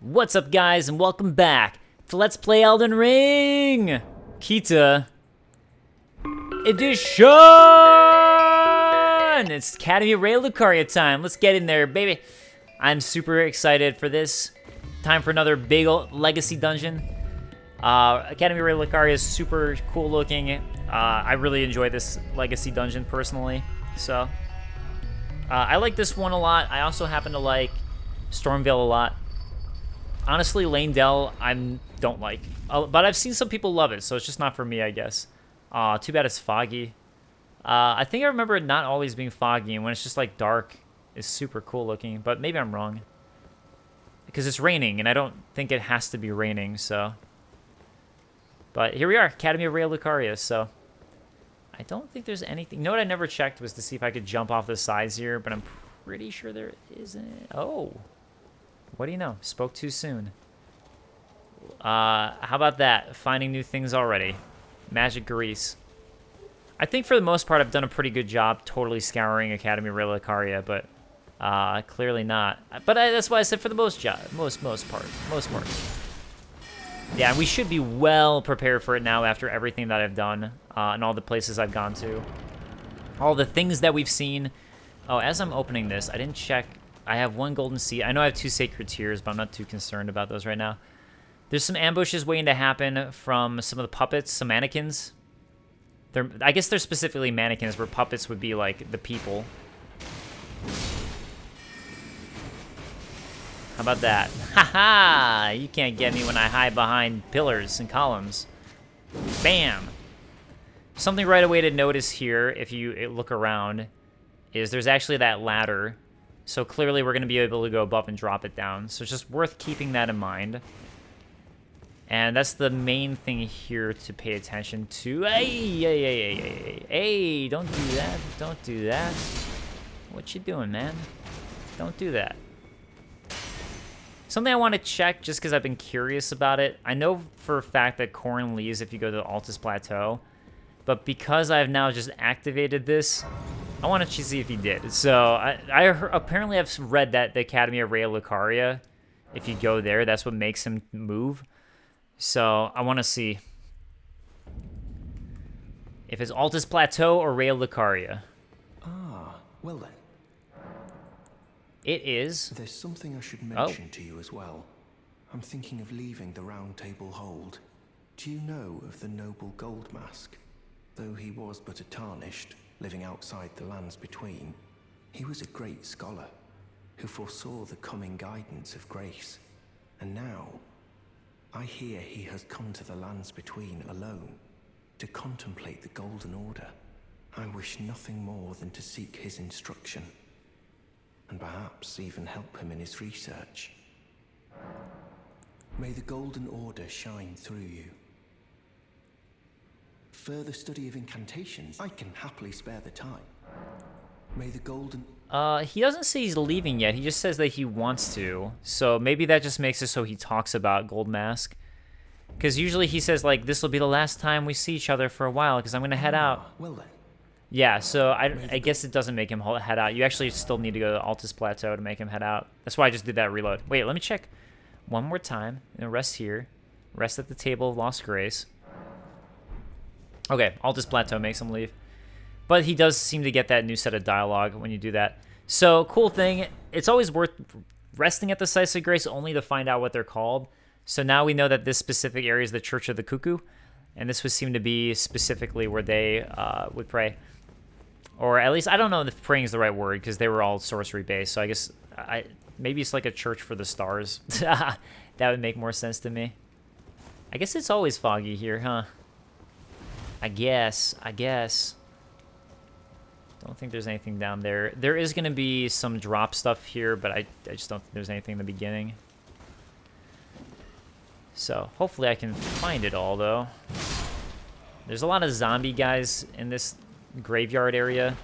What's up, guys, and welcome back to Let's Play Elden Ring! Kita Edition! It's Academy of Raya Lucaria time. Let's get in there, baby. I'm super excited for this. Time for another big old legacy dungeon. Academy of Raya Lucaria is super cool looking. I really enjoy this legacy dungeon personally. So, I like this one a lot. I also happen to like Stormvale a lot. Honestly, Lane Dell, I don't like. But I've seen some people love it, so it's just not for me, I guess. Too bad it's foggy. I think I remember it not always being foggy, and when it's just, like, dark, it's super cool looking. But maybe I'm wrong. Because it's raining, and I don't think it has to be raining, so. But here we are, Academy of Raya Lucaria, so. I don't think there's anything. You know what I never checked was to see if I could jump off the sides here, but I'm pretty sure there isn't. Oh. What do you know? Spoke too soon. How about that? Finding new things already. Magic grease. I think for the most part I've done a pretty good job totally scouring Academy of Raya Lucaria, but clearly not. But that's why I said for the most part. Yeah, we should be well prepared for it now after everything that I've done and all the places I've gone to. All the things that we've seen. Oh, as I'm opening this, I didn't check. I have one golden seed. I know I have 2 sacred tears, but I'm not too concerned about those right now. There's some ambushes waiting to happen from some of the puppets, some mannequins. I guess they're specifically mannequins, where puppets would be like the people. How about that? Haha! You can't get me when I hide behind pillars and columns. Bam! Something right away to notice here, if you look around, is there's actually that ladder. So clearly we're going to be able to go above and drop it down. So it's just worth keeping that in mind. And that's the main thing here to pay attention to. Hey, don't do that. Don't do that. What you doing, man? Don't do that. Something I want to check just because I've been curious about it. I know for a fact that Corrin leaves if you go to the Altus Plateau. But because I've now just activated this, I wanted to see if he did. So apparently I've read that the Academy of Raya Lucaria, if you go there, that's what makes him move. So I want to see if it's Altus Plateau or Raya Lucaria. Ah, well then. It is. There's something I should mention to you as well. I'm thinking of leaving the Round Table Hold. Do you know of the noble Gold Mask? Though he was but a tarnished, living outside the lands between, he was a great scholar who foresaw the coming guidance of grace. And now, I hear he has come to the lands between alone to contemplate the Golden Order. I wish nothing more than to seek his instruction, and perhaps even help him in his research. May the Golden Order shine through you. Further study of incantations, I can happily spare the time. May the golden... He doesn't say he's leaving yet. He just says that he wants to. So maybe that just makes it so he talks about Gold Mask. Because usually he says, like, this will be the last time we see each other for a while, because I'm going to head out. Well then. Yeah, so I guess it doesn't make him head out. You actually still need to go to the Altus Plateau to make him head out. That's why I just did that reload. Wait, let me check one more time. And rest here. Rest at the Table of Lost Grace. Okay, Altus Plateau makes him leave. But he does seem to get that new set of dialogue when you do that. So, cool thing. It's always worth resting at the Sites of Grace only to find out what they're called. So now we know that this specific area is the Church of the Cuckoo. And this would seem to be specifically where they would pray. Or at least, I don't know if praying is the right word, because they were all sorcery-based. So I guess, maybe it's like a church for the stars. That would make more sense to me. I guess it's always foggy here, huh? I guess. Don't think there's anything down there. There is going to be some drop stuff here, but I just don't think there's anything in the beginning. So, hopefully I can find it all, though. There's a lot of zombie guys in this graveyard area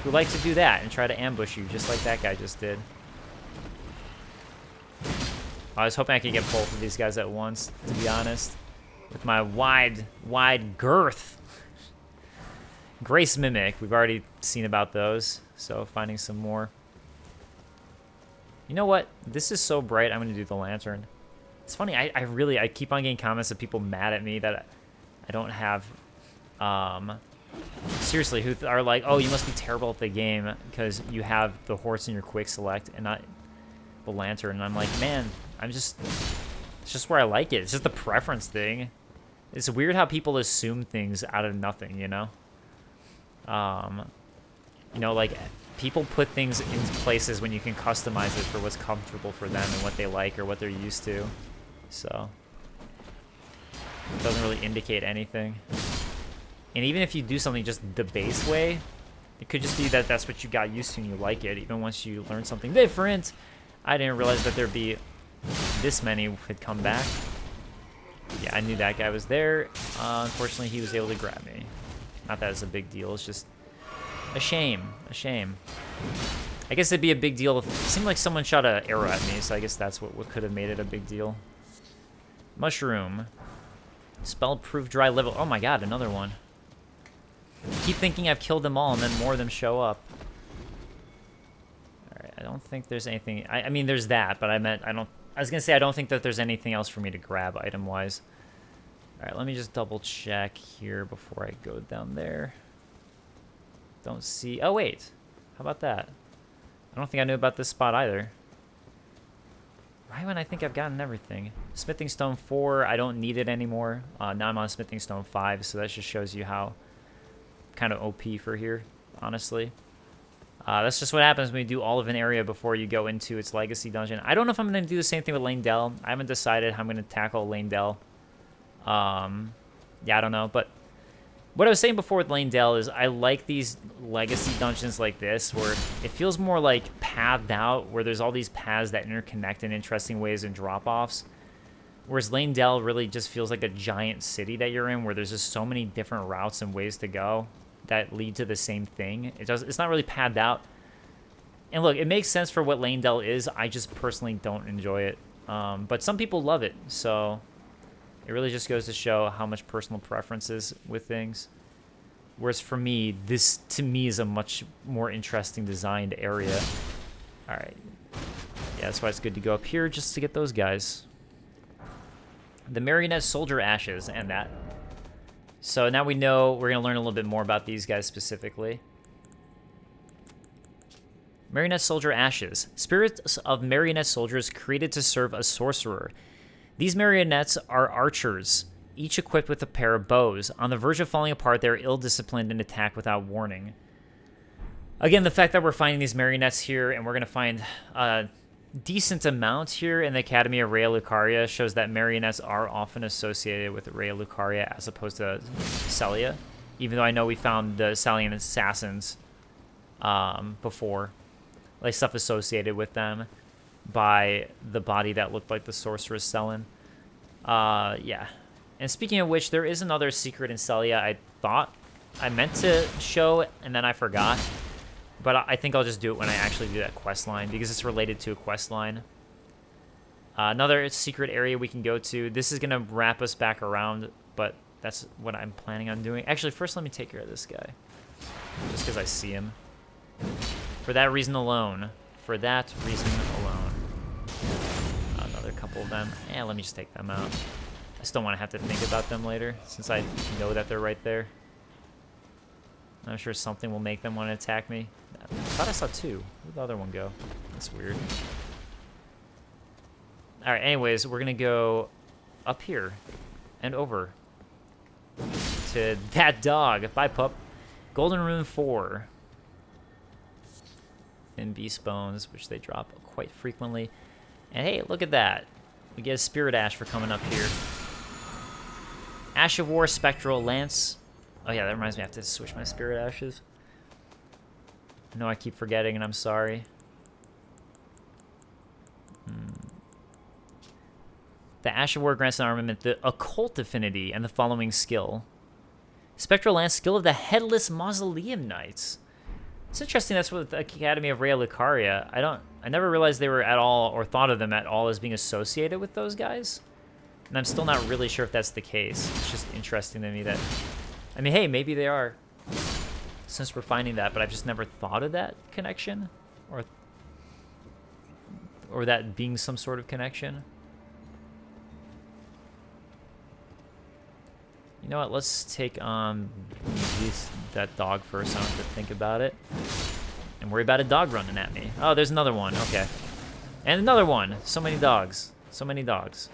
who like to do that and try to ambush you, just like that guy just did. I was hoping I could get both of these guys at once, to be honest. With my wide girth. Grace Mimic, we've already seen about those, so finding some more. You know what? This is so bright, I'm gonna do the lantern. It's funny, I keep on getting comments of people mad at me that I don't have, seriously, who are like, oh, you must be terrible at the game because you have the horse in your quick select and not the lantern. And I'm like, man, it's just where I like it. It's just the preference thing. It's weird how people assume things out of nothing, you know? You know, like, people put things in places when you can customize it for what's comfortable for them and what they like or what they're used to. So, it doesn't really indicate anything. And even if you do something just the base way, it could just be that that's what you got used to and you like it. Even once you learn something different, I didn't realize that there'd be this many had come back. Yeah, I knew that guy was there. Unfortunately, he was able to grab me. Not that it's a big deal. It's just a shame. A shame. I guess it'd be a big deal if it seemed like someone shot an arrow at me, so I guess that's what could have made it a big deal. Mushroom. Spell-proof dry level. Oh my god, another one. I keep thinking I've killed them all, and then more of them show up. Alright, I don't think there's anything... I mean, there's that, but I was gonna say I don't think that there's anything else for me to grab item-wise. Alright, let me just double-check here before I go down there. Don't see... Oh, wait. How about that? I don't think I knew about this spot either. Right when I think I've gotten everything. Smithing Stone 4, I don't need it anymore. Now I'm on Smithing Stone 5, so that just shows you how kind of OP for here, honestly. That's just what happens when you do all of an area before you go into its legacy dungeon. I don't know if I'm going to do the same thing with Lane Dell. I haven't decided how I'm going to tackle Lane Dell. Yeah, I don't know, but what I was saying before with Lane Dell is I like these legacy dungeons like this where it feels more like pathed out, where there's all these paths that interconnect in interesting ways and drop-offs. Whereas Lane Dell really just feels like a giant city that you're in where there's just so many different routes and ways to go that lead to the same thing. It's not really pathed out. And look, it makes sense for what Lane Dell is. I just personally don't enjoy it. But some people love it, so it really just goes to show how much personal preference is with things. Whereas for me, this to me is a much more interesting designed area. All right. Yeah, that's why it's good to go up here just to get those guys. The Marionette Soldier Ashes and that. So now we know we're going to learn a little bit more about these guys specifically. Marionette Soldier Ashes. Spirits of marionette soldiers created to serve a sorcerer. These marionettes are archers, each equipped with a pair of bows. On the verge of falling apart, they're ill-disciplined and attack without warning. Again, the fact that we're finding these marionettes here, and we're going to find a decent amount here in the Academy of Raya Lucaria, shows that marionettes are often associated with Raya Lucaria as opposed to Celia. Even though I know we found the Salian assassins before, like stuff associated with them by the body that looked like the sorceress Selin. Yeah. And speaking of which, there is another secret in Celia I thought I meant to show, and then I forgot. But I think I'll just do it when I actually do that quest line, because it's related to a quest line. Another secret area we can go to. This is going to wrap us back around, but that's what I'm planning on doing. Actually, first let me take care of this guy, just because I see him. For that reason alone. For that reason alone. Another couple of them. Yeah, let me just take them out. I still want to have to think about them later, since I know that they're right there. I'm sure something will make them want to attack me. I thought I saw two. Where'd the other one go? That's weird. Alright, anyways, we're going to go up here and over to that dog. Bye, pup. Golden Rune 4. Thin beast bones, which they drop quite frequently. And hey, look at that. We get a Spirit Ash for coming up here. Ash of War, Spectral Lance. Oh yeah, that reminds me I have to switch my Spirit Ashes. I know I keep forgetting and I'm sorry. The Ash of War grants an armament the Occult Affinity and the following skill. Spectral Lance, skill of the Headless Mausoleum Knights. It's interesting that's what the Academy of Raya Lucaria. I never realized they were at all, or thought of them at all as being associated with those guys. And I'm still not really sure if that's the case. It's just interesting to me that... I mean, hey, maybe they are, since we're finding that, but I've just never thought of that connection. Or or that being some sort of connection. You know what? Let's take on that dog first. I don't have to think about it. And worry about a dog running at me. Oh, there's another one. Okay. And another one. So many dogs. So many dogs.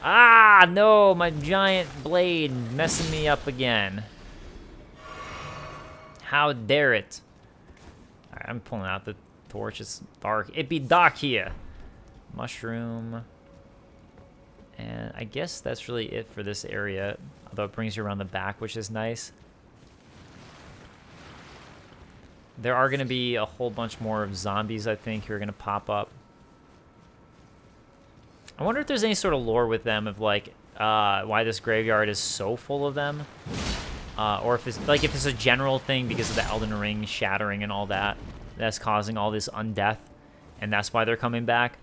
Ah, no! My giant blade messing me up again. How dare it? Alright, I'm pulling out the torch. It's dark. It be dark here. Mushroom. And I guess that's really it for this area. Although it brings you around the back, which is nice. There are going to be a whole bunch more of zombies, I think, who are going to pop up. I wonder if there's any sort of lore with them of, like, why this graveyard is so full of them. Or if it's, like, if it's a general thing because of the Elden Ring shattering and all that. That's causing all this undeath. And that's why they're coming back.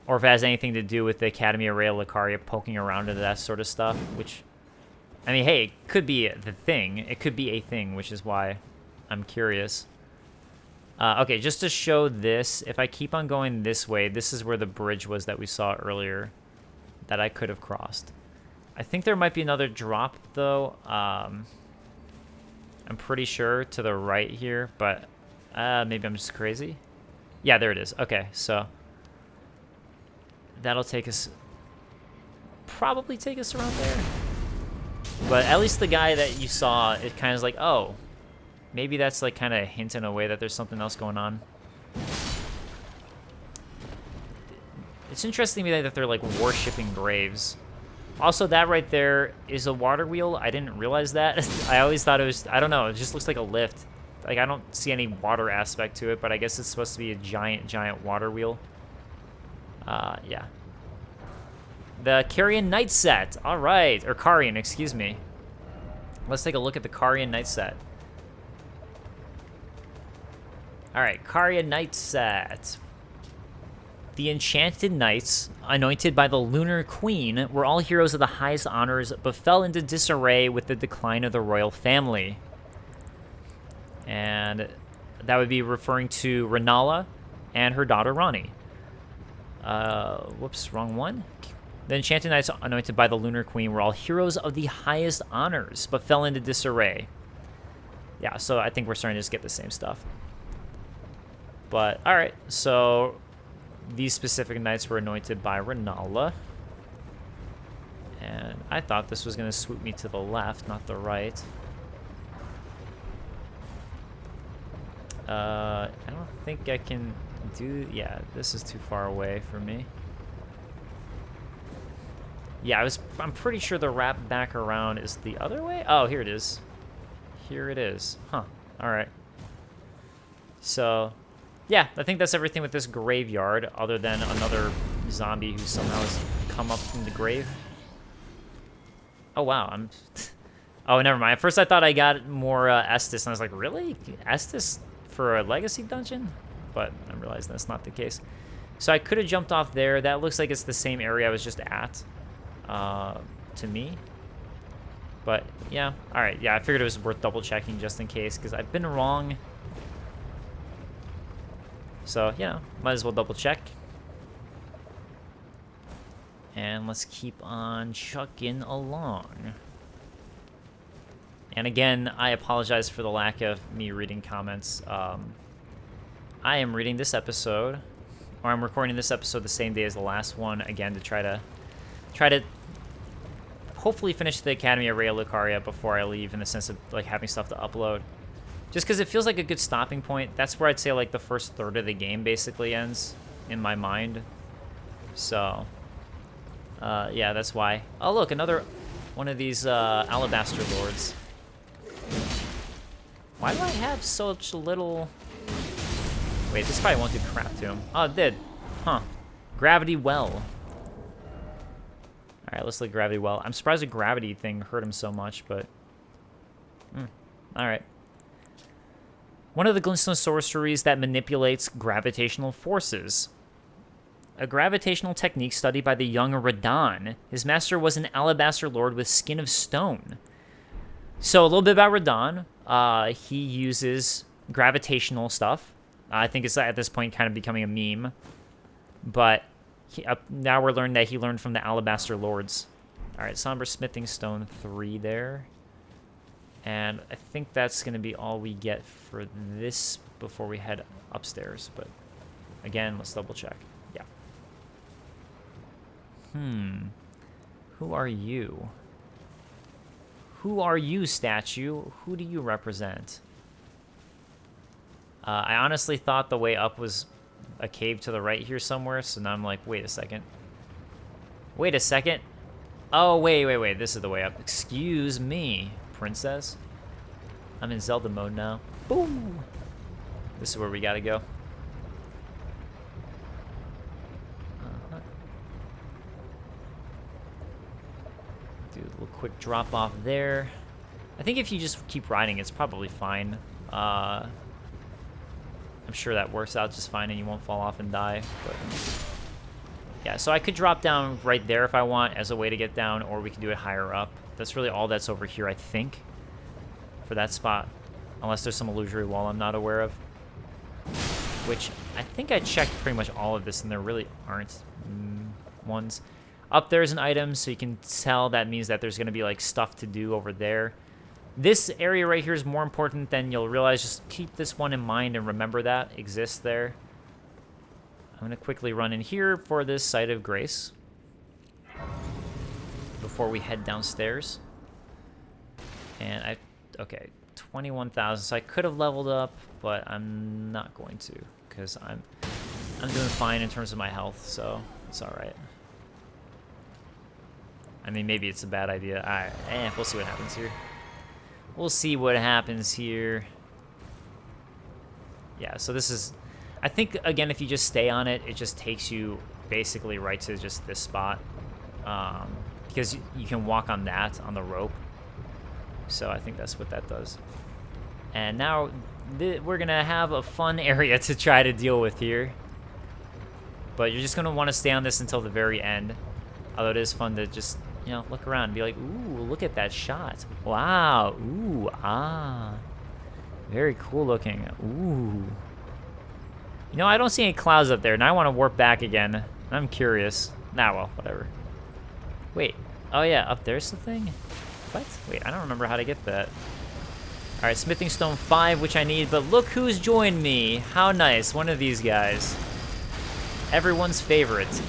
Or if it has anything to do with the Academy of Raya Lucaria poking around into that sort of stuff. Which, I mean, hey, it could be the thing. It could be a thing, which is why I'm curious. Okay, just to show this, if I keep on going this way, this is where the bridge was that we saw earlier that I could have crossed. I think there might be another drop, though. I'm pretty sure to the right here, but maybe I'm just crazy. Yeah, there it is. Okay, so that'll take us, probably take us around there. But at least the guy that you saw, it kind of is like, oh, maybe that's like kind of a hint in a way that there's something else going on. It's interesting to me that they're like worshipping graves. Also, that right there is a water wheel. I didn't realize that. I always thought it was, I don't know, it just looks like a lift. Like, I don't see any water aspect to it, but I guess it's supposed to be a giant, giant water wheel. Yeah. The Carian Knight set. All right. Or Carian, excuse me. Let's take a look at the Carian Knight set. All right, Carian Knight set. The enchanted knights, anointed by the Lunar Queen, were all heroes of the highest honors, but fell into disarray with the decline of the royal family. And that would be referring to Renala and her daughter Rani. Whoops, wrong one. The enchanted knights, anointed by the Lunar Queen, were all heroes of the highest honors, but fell into disarray. Yeah, so I think we're starting to just get the same stuff. But, alright, so these specific knights were anointed by Renala. And I thought this was going to swoop me to the left, not the right. I don't think I can do... Yeah, this is too far away for me. Yeah, I'm pretty sure the wrap back around is the other way. Oh, here it is. Here it is. Huh. Alright. So... yeah, I think that's everything with this graveyard, other than another zombie who somehow has come up from the grave. Oh, wow. Oh, never mind. At first I thought I got more Estus, and I was like, really? Estus for a legacy dungeon? But I realized that's not the case. So I could have jumped off there. That looks like it's the same area I was just at, to me. But, yeah. All right, yeah, I figured it was worth double-checking just in case, because I've been wrong. So, you know, might as well double check. And let's keep on chucking along. And again, I apologize for the lack of me reading comments. I am reading this episode, or I'm recording this episode the same day as the last one, again, to try to hopefully finish the Academy of Raya Lucaria before I leave, in the sense of like having stuff to upload. Just because it feels like a good stopping point. That's where I'd say like the first third of the game basically ends in my mind. So, yeah, that's why. Oh, look, another one of these Alabaster Lords. Why do I have such little... Wait, this probably won't do crap to him. Oh, it did. Huh. Gravity Well. Alright, let's look at Gravity Well. I'm surprised the gravity thing hurt him so much, but... Alright. One of the glintstone sorceries that manipulates gravitational forces. A gravitational technique studied by the young Radahn. His master was an Alabaster Lord with skin of stone. So a little bit about Radahn. He uses gravitational stuff, I think it's at this point kind of becoming a meme. But now we're learning that he learned from the Alabaster Lords. All right, Somber Smithing Stone 3 there. And I think that's going to be all we get for this before we head upstairs. But again, let's double check. Yeah. Who are you? Who are you, statue? Who do you represent? I honestly thought the way up was a cave to the right here somewhere, so now I'm like, wait a second. Wait a second. Oh, wait. This is the way up. Excuse me, princess. I'm in Zelda mode now. Boom. This is where we gotta go. Do a little quick drop off there. I think if you just keep riding, it's probably fine. I'm sure that works out just fine and you won't fall off and die. But yeah, so I could drop down right there if I want as a way to get down, or we can do it higher up. That's really all that's over here, I think, for that spot. Unless there's some illusory wall I'm not aware of. Which, I think I checked pretty much all of this, and there really aren't ones. Up there's an item, so you can tell that means that there's going to be, like, stuff to do over there. This area right here is more important than you'll realize. Just keep this one in mind and remember that exists there. I'm going to quickly run in here for this Site of Grace before we head downstairs. And okay, 21,000. So I could have leveled up, but I'm not going to because I'm doing fine in terms of my health, so it's all right. I mean, maybe it's a bad idea. We'll see what happens here. We'll see what happens here. Yeah, so this is... I think, again, if you just stay on it, it just takes you basically right to just this spot. Because you can walk on that, on the rope. So I think that's what that does. And now we're going to have a fun area to try to deal with here. But you're just going to want to stay on this until the very end. Although it is fun to just... you know, look around and be like, ooh, look at that shot. Wow. Ooh, ah. Very cool looking. Ooh. You know, I don't see any clouds up there. Now I want to warp back again. I'm curious. Nah, well, whatever. Wait. Oh, yeah, up there's the thing? What? Wait, I don't remember how to get that. All right, Smithing Stone 5, which I need. But look who's joined me. How nice. One of these guys. Everyone's favorite.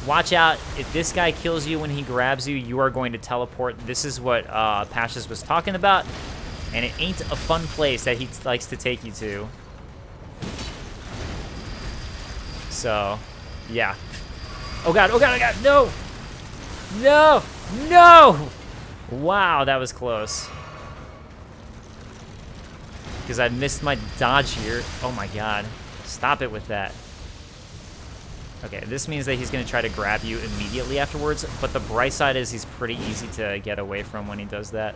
Watch out, if this guy kills you when he grabs you, you are going to teleport. This is what Pashas was talking about, and it ain't a fun place that he likes to take you to. So, yeah. Oh god, oh god, oh god, no! No! No! Wow, that was close. Because I missed my dodge here. Oh my god. Stop it with that. Okay, this means that he's going to try to grab you immediately afterwards, but the bright side is he's pretty easy to get away from when he does that.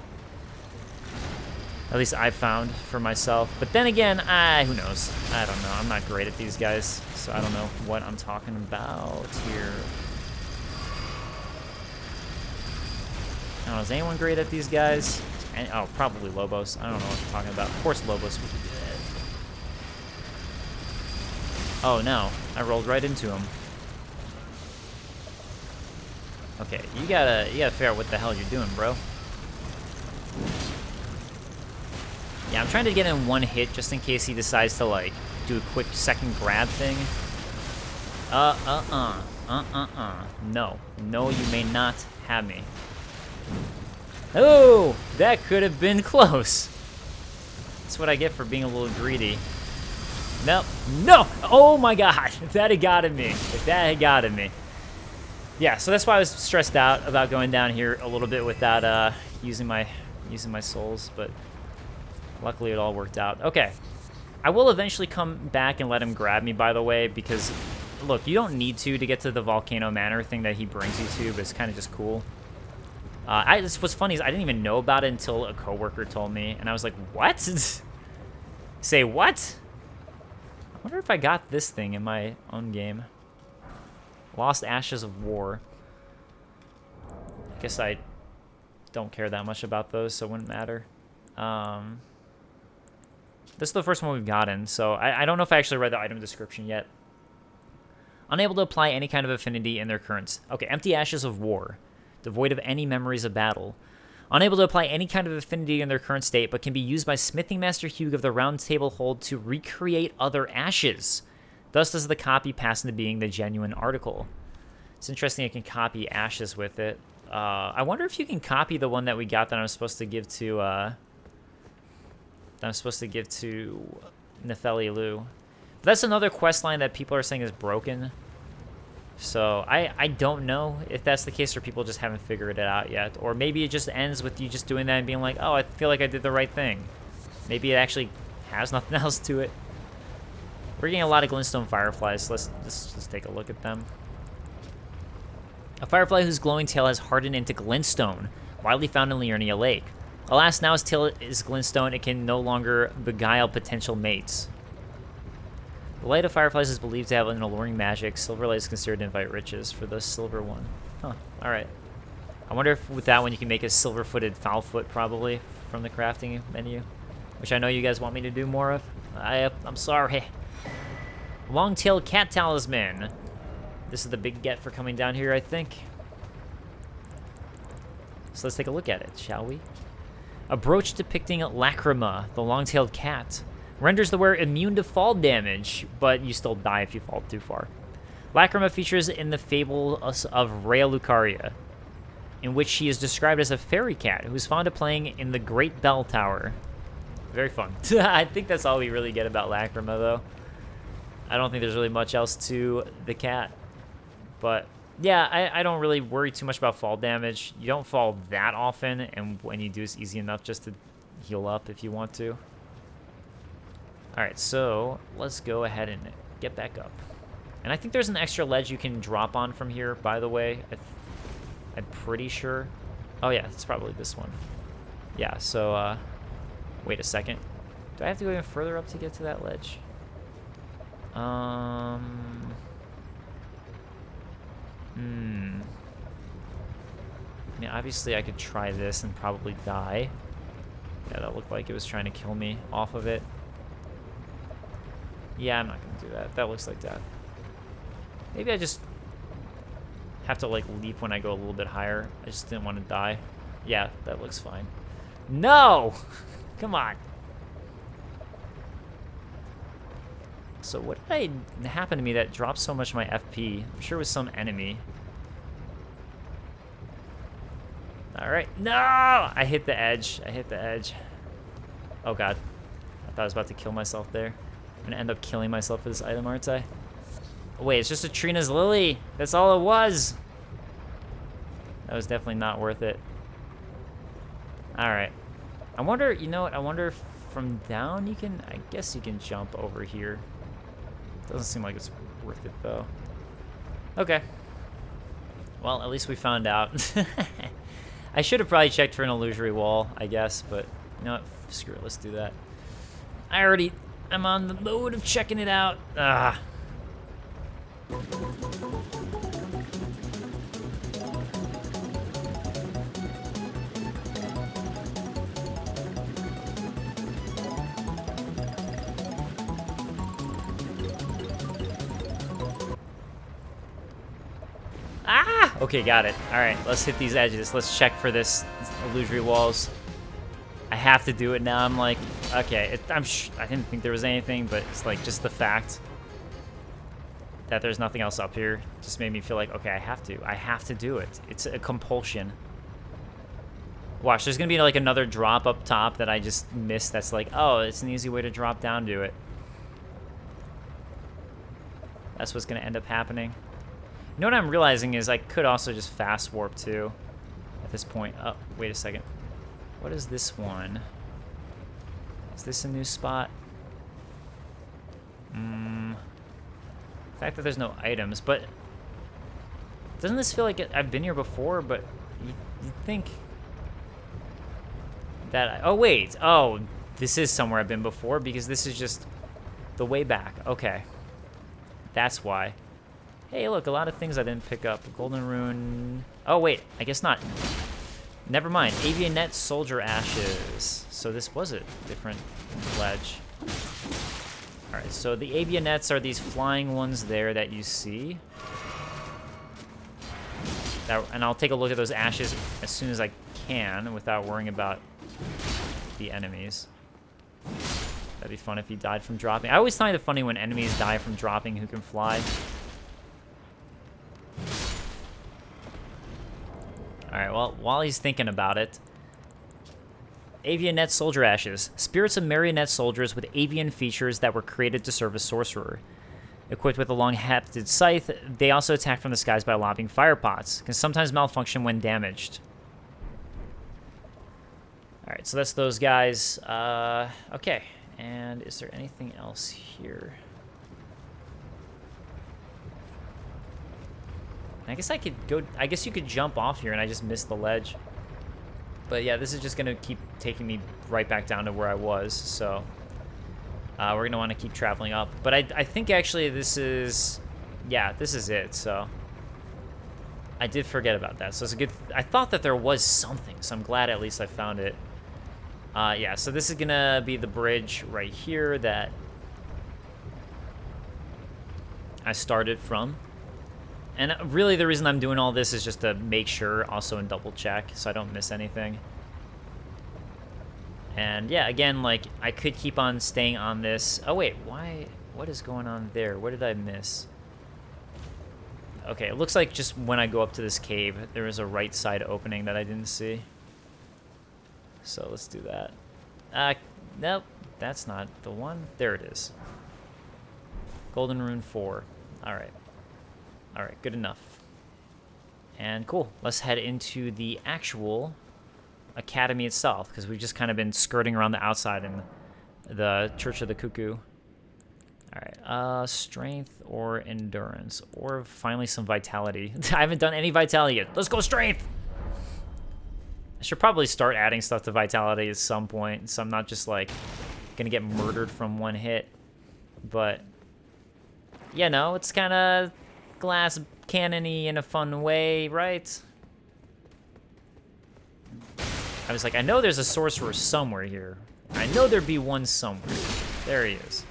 At least I found for myself. But then again, who knows? I don't know. I'm not great at these guys, so I don't know what I'm talking about here. I don't know, is anyone great at these guys? Oh, probably Lobos. I don't know what I'm talking about. Of course Lobos would be good. Oh no, I rolled right into him. Okay, you gotta figure out what the hell you're doing, bro. Yeah, I'm trying to get in one hit just in case he decides to, like, do a quick second grab thing. No. No, you may not have me. Oh, that could have been close. That's what I get for being a little greedy. No, no! Oh my god, if that had gotten me. If that had gotten me. Yeah, so that's why I was stressed out about going down here a little bit without using my souls, but luckily it all worked out. Okay, I will eventually come back and let him grab me, by the way, because, look, you don't need to get to the Volcano Manor thing that he brings you to, but it's kind of just cool. What's funny is I didn't even know about it until a coworker told me, and I was like, what? Say what? I wonder if I got this thing in my own game. Lost Ashes of War. I guess I don't care that much about those, so it wouldn't matter. This is the first one we've gotten, so I don't know if I actually read the item description yet. Unable to apply any kind of affinity in their currents. Okay, empty ashes of war. Devoid of any memories of battle. Unable to apply any kind of affinity in their current state, but can be used by Smithing Master Hugh of the Round Table Hold to recreate other ashes. Thus does the copy pass into being the genuine article. It's interesting I can copy ashes with it. I wonder if you can copy the one that we got that I'm supposed to give to, Nefeli Lu. But that's another quest line that people are saying is broken. So I don't know if that's the case or people just haven't figured it out yet. Or maybe it just ends with you just doing that and being like, oh, I feel like I did the right thing. Maybe it actually has nothing else to it. We're getting a lot of glintstone fireflies, so let's take a look at them. A firefly whose glowing tail has hardened into glintstone, widely found in Liurnia Lake. Alas, now its tail is glintstone, it can no longer beguile potential mates. The light of fireflies is believed to have an alluring magic. Silver light is considered to invite riches for the silver one. Huh, alright. I wonder if with that one you can make a silver-footed foul-foot, probably, from the crafting menu. Which I know you guys want me to do more of. I'm sorry. Long-tailed cat talisman. This is the big get for coming down here, I think. So let's take a look at it, shall we? A brooch depicting Lacrima, the long-tailed cat. Renders the wearer immune to fall damage, but you still die if you fall too far. Lacrima features in the fable of Raya Lucaria, in which she is described as a fairy cat who's fond of playing in the Great Bell Tower. Very fun. I think that's all we really get about Lacrima, though. I don't think there's really much else to the cat. But, yeah, I don't really worry too much about fall damage. You don't fall that often, and when you do, it's easy enough just to heal up if you want to. Alright, so let's go ahead and get back up. And I think there's an extra ledge you can drop on from here, by the way. I'm pretty sure. Oh, yeah, it's probably this one. Yeah, so, wait a second. Do I have to go even further up to get to that ledge? I mean, obviously I could try this and probably die. Yeah, that looked like it was trying to kill me off of it. Yeah, I'm not gonna do that. That looks like death. Maybe I just have to, like, leap when I go a little bit higher. I just didn't want to die. Yeah, that looks fine. No! Come on. So what did happen to me that dropped so much of my FP? I'm sure it was some enemy. Alright. No! I hit the edge. I hit the edge. Oh, God. I thought I was about to kill myself there. I'm gonna end up killing myself with this item, aren't I? Oh, wait, it's just a Trina's Lily. That's all it was. That was definitely not worth it. Alright. I wonder, you know what? I wonder if from down you can, I guess you can jump over here. Doesn't seem like it's worth it, though. Okay. Well, at least we found out. I should have probably checked for an illusory wall, I guess, but you know what? Screw it, let's do that. I'm on the mode of checking it out. Ah. Ah! Okay, got it. All right, let's hit these edges. Let's check for this illusory walls. I have to do it now. I'm like, okay, I didn't think there was anything, but it's like just the fact that there's nothing else up here just made me feel like, okay, I have to do it. It's a compulsion. Watch, there's gonna be like another drop up top that I just missed. That's like, oh, it's an easy way to drop down to it. That's what's gonna end up happening. You know what I'm realizing is I could also just fast warp too at this point. Oh, wait a second. What is this one? Is this a new spot? The fact that there's no items, but doesn't this feel like I've been here before? But you'd think that oh wait, oh, this is somewhere I've been before because this is just the way back. Okay, that's why. Hey, look, a lot of things I didn't pick up. Golden rune. Oh wait, I guess not. Never mind. Avionet Soldier Ashes. So this was a different ledge. Alright, so the avionets are these flying ones there that you see. And I'll take a look at those ashes as soon as I can without worrying about the enemies. That'd be fun if he died from dropping. I always find it funny when enemies die from dropping who can fly. Alright, well, while he's thinking about it, Avionet Soldier Ashes. Spirits of marionette soldiers with avian features that were created to serve a sorcerer. Equipped with a long-hafted scythe, they also attack from the skies by lobbing fire pots. Can sometimes malfunction when damaged. Alright, so that's those guys. Okay, and is there anything else here? I guess I could go... I guess you could jump off here and I just missed the ledge. But yeah, this is just going to keep taking me right back down to where I was, so... we're going to want to keep traveling up. But I think actually this is... Yeah, this is it, so... I did forget about that, so it's a good... I thought that there was something, so I'm glad at least I found it. Yeah, so this is going to be the bridge right here that I started from. And really the reason I'm doing all this is just to make sure, also and double check, so I don't miss anything. And yeah, again, like, I could keep on staying on this. Oh wait, why? What is going on there? What did I miss? Okay, it looks like just when I go up to this cave, there is a right side opening that I didn't see. So let's do that. Nope, that's not the one. There it is. Golden Rune 4. Alright. Alright, good enough. And cool, let's head into the actual academy itself, because we've just kind of been skirting around the outside in the Church of the Cuckoo. Alright, strength or endurance, or finally some vitality. I haven't done any vitality yet. Let's go strength! I should probably start adding stuff to vitality at some point, so I'm not just, like, gonna get murdered from one hit. But, you know, it's kind of glass cannon-y in a fun way, right? I was like, I know there's a sorcerer somewhere here. I know there'd be one somewhere. There he is.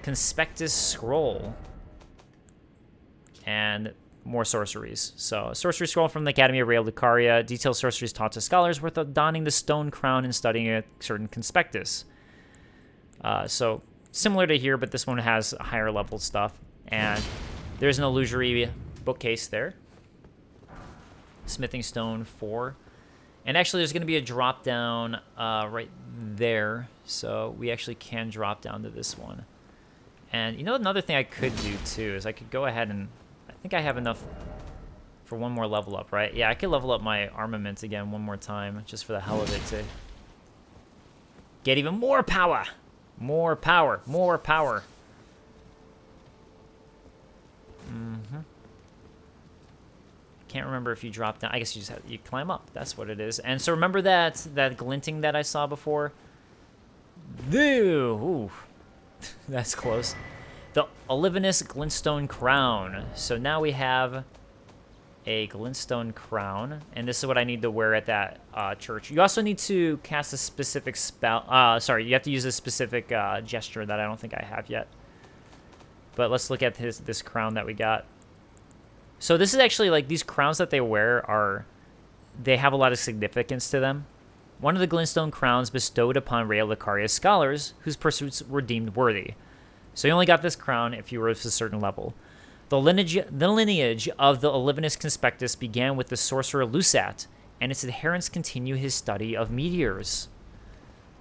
Conspectus Scroll. And more sorceries. So, a sorcery scroll from the Academy of Raya Lucaria. Detailed sorceries taught to scholars worth of donning the stone crown and studying a certain conspectus. So, similar to here, but this one has higher level stuff. And there's an illusory bookcase there. Smithing Stone 4. And actually, there's going to be a drop down right there. So, we actually can drop down to this one. And, you know, another thing I could do, too, is I could go ahead and... I think I have enough for one more level up, right? Yeah, I could level up my armament again one more time, just for the hell of it, to get even more power! More power, more power. Can't remember if you drop down. I guess you just have, you climb up. That's what it is. And so remember that glinting that I saw before? Ooh, that's close. The Olivinous Glintstone Crown. So now we have a Glintstone Crown, and this is what I need to wear at that church. You also need to cast a specific spell. Sorry, you have to use a specific gesture that I don't think I have yet. But let's look at this crown that we got. So this is actually, like, these crowns that they wear they have a lot of significance to them. One of the Glintstone crowns bestowed upon Raya Lucaria's scholars, whose pursuits were deemed worthy. So you only got this crown if you were of a certain level. The lineage of the Olivinous Conspectus began with the sorcerer Lusat, and its adherents continue his study of meteors.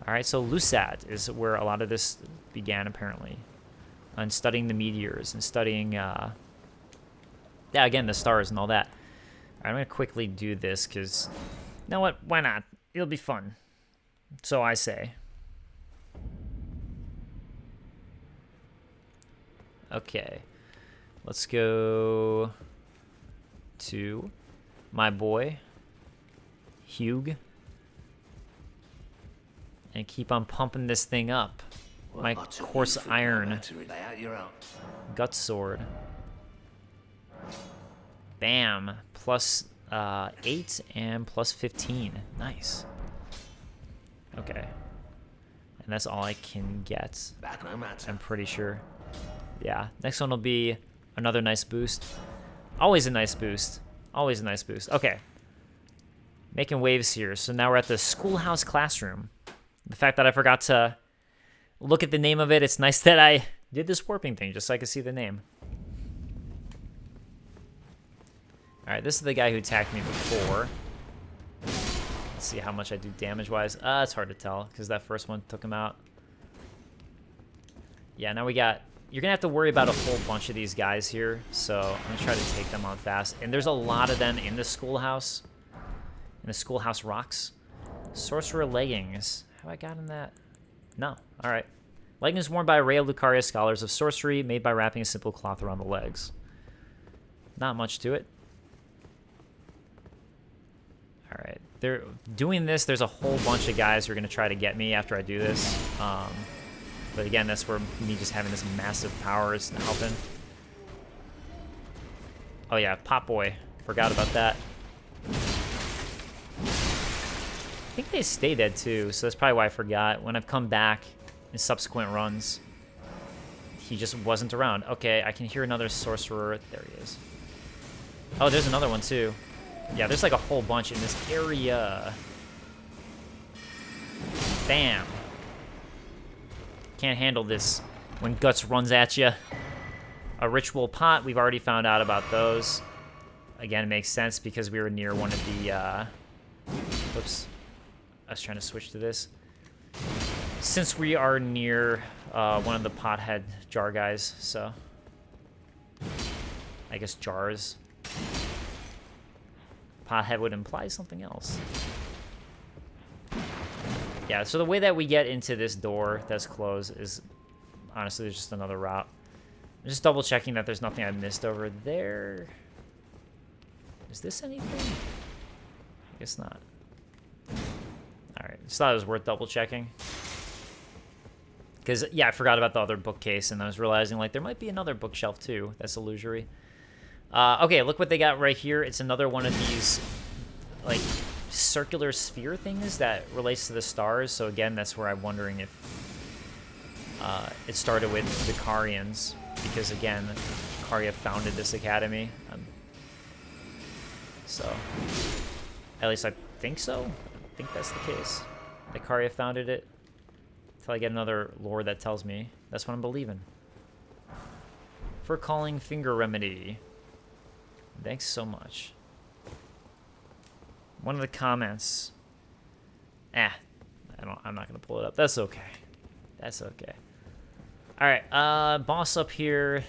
Alright, so Lusat is where a lot of this began, apparently. On studying the meteors and studying, yeah, again, the stars and all that. Alright, I'm going to quickly do this, because, you know what, why not? It'll be fun. So I say. Okay, let's go to my boy, Hugh, and keep on pumping this thing up. My coarse iron gut sword. Bam, plus 8 and plus 15. Nice. Okay. And that's all I can get. Back no matter. I'm pretty sure. Yeah. Next one will be another nice boost. Always a nice boost. Always a nice boost. Okay. Making waves here. So now we're at the schoolhouse classroom. The fact that I forgot to look at the name of it, it's nice that I did this warping thing just so I could see the name. Alright, this is the guy who attacked me before. Let's see how much I do damage-wise. It's hard to tell, because that first one took him out. Yeah, now we got... You're going to have to worry about a whole bunch of these guys here, so I'm going to try to take them on fast. And there's a lot of them in the schoolhouse. In the schoolhouse rocks. Sorcerer leggings. Have I gotten that? No. Alright. Leggings worn by Raya Lucaria scholars of sorcery, made by wrapping a simple cloth around the legs. Not much to it. Alright. They're doing this. There's a whole bunch of guys who are going to try to get me after I do this. But again, that's where me just having this massive power is helping. Oh yeah, Pop Boy. Forgot about that. I think they stay dead too, so that's probably why I forgot. When I've come back in subsequent runs, he just wasn't around. Okay, I can hear another sorcerer. There he is. Oh, there's another one too. Yeah, there's like a whole bunch in this area. Bam. Can't handle this when Guts runs at you. A ritual pot, we've already found out about those. Again, it makes sense because we were near one of the... Whoops. I was trying to switch to this. Since we are near one of the pothead jar guys, so... I guess jars. Pothead would imply something else. Yeah, so the way that we get into this door that's closed is honestly just another route. I'm just double checking that there's nothing I missed over there. Is this anything? I guess not. Alright, just thought it was worth double checking. Because, yeah, I forgot about the other bookcase, and I was realizing, like, there might be another bookshelf, too. That's illusory. Okay, look what they got right here. It's another one of these, like, circular sphere things that relates to the stars. So, again, that's where I'm wondering if it started with the Carians. Because, again, Lucaria founded this academy. So, at least I think so. I think that's the case. Lucaria founded it. Until I get another lore that tells me. That's what I'm believing. For calling finger remedy. Thanks so much. One of the comments. I'm not gonna pull it up. That's okay. That's okay. Alright, boss up here.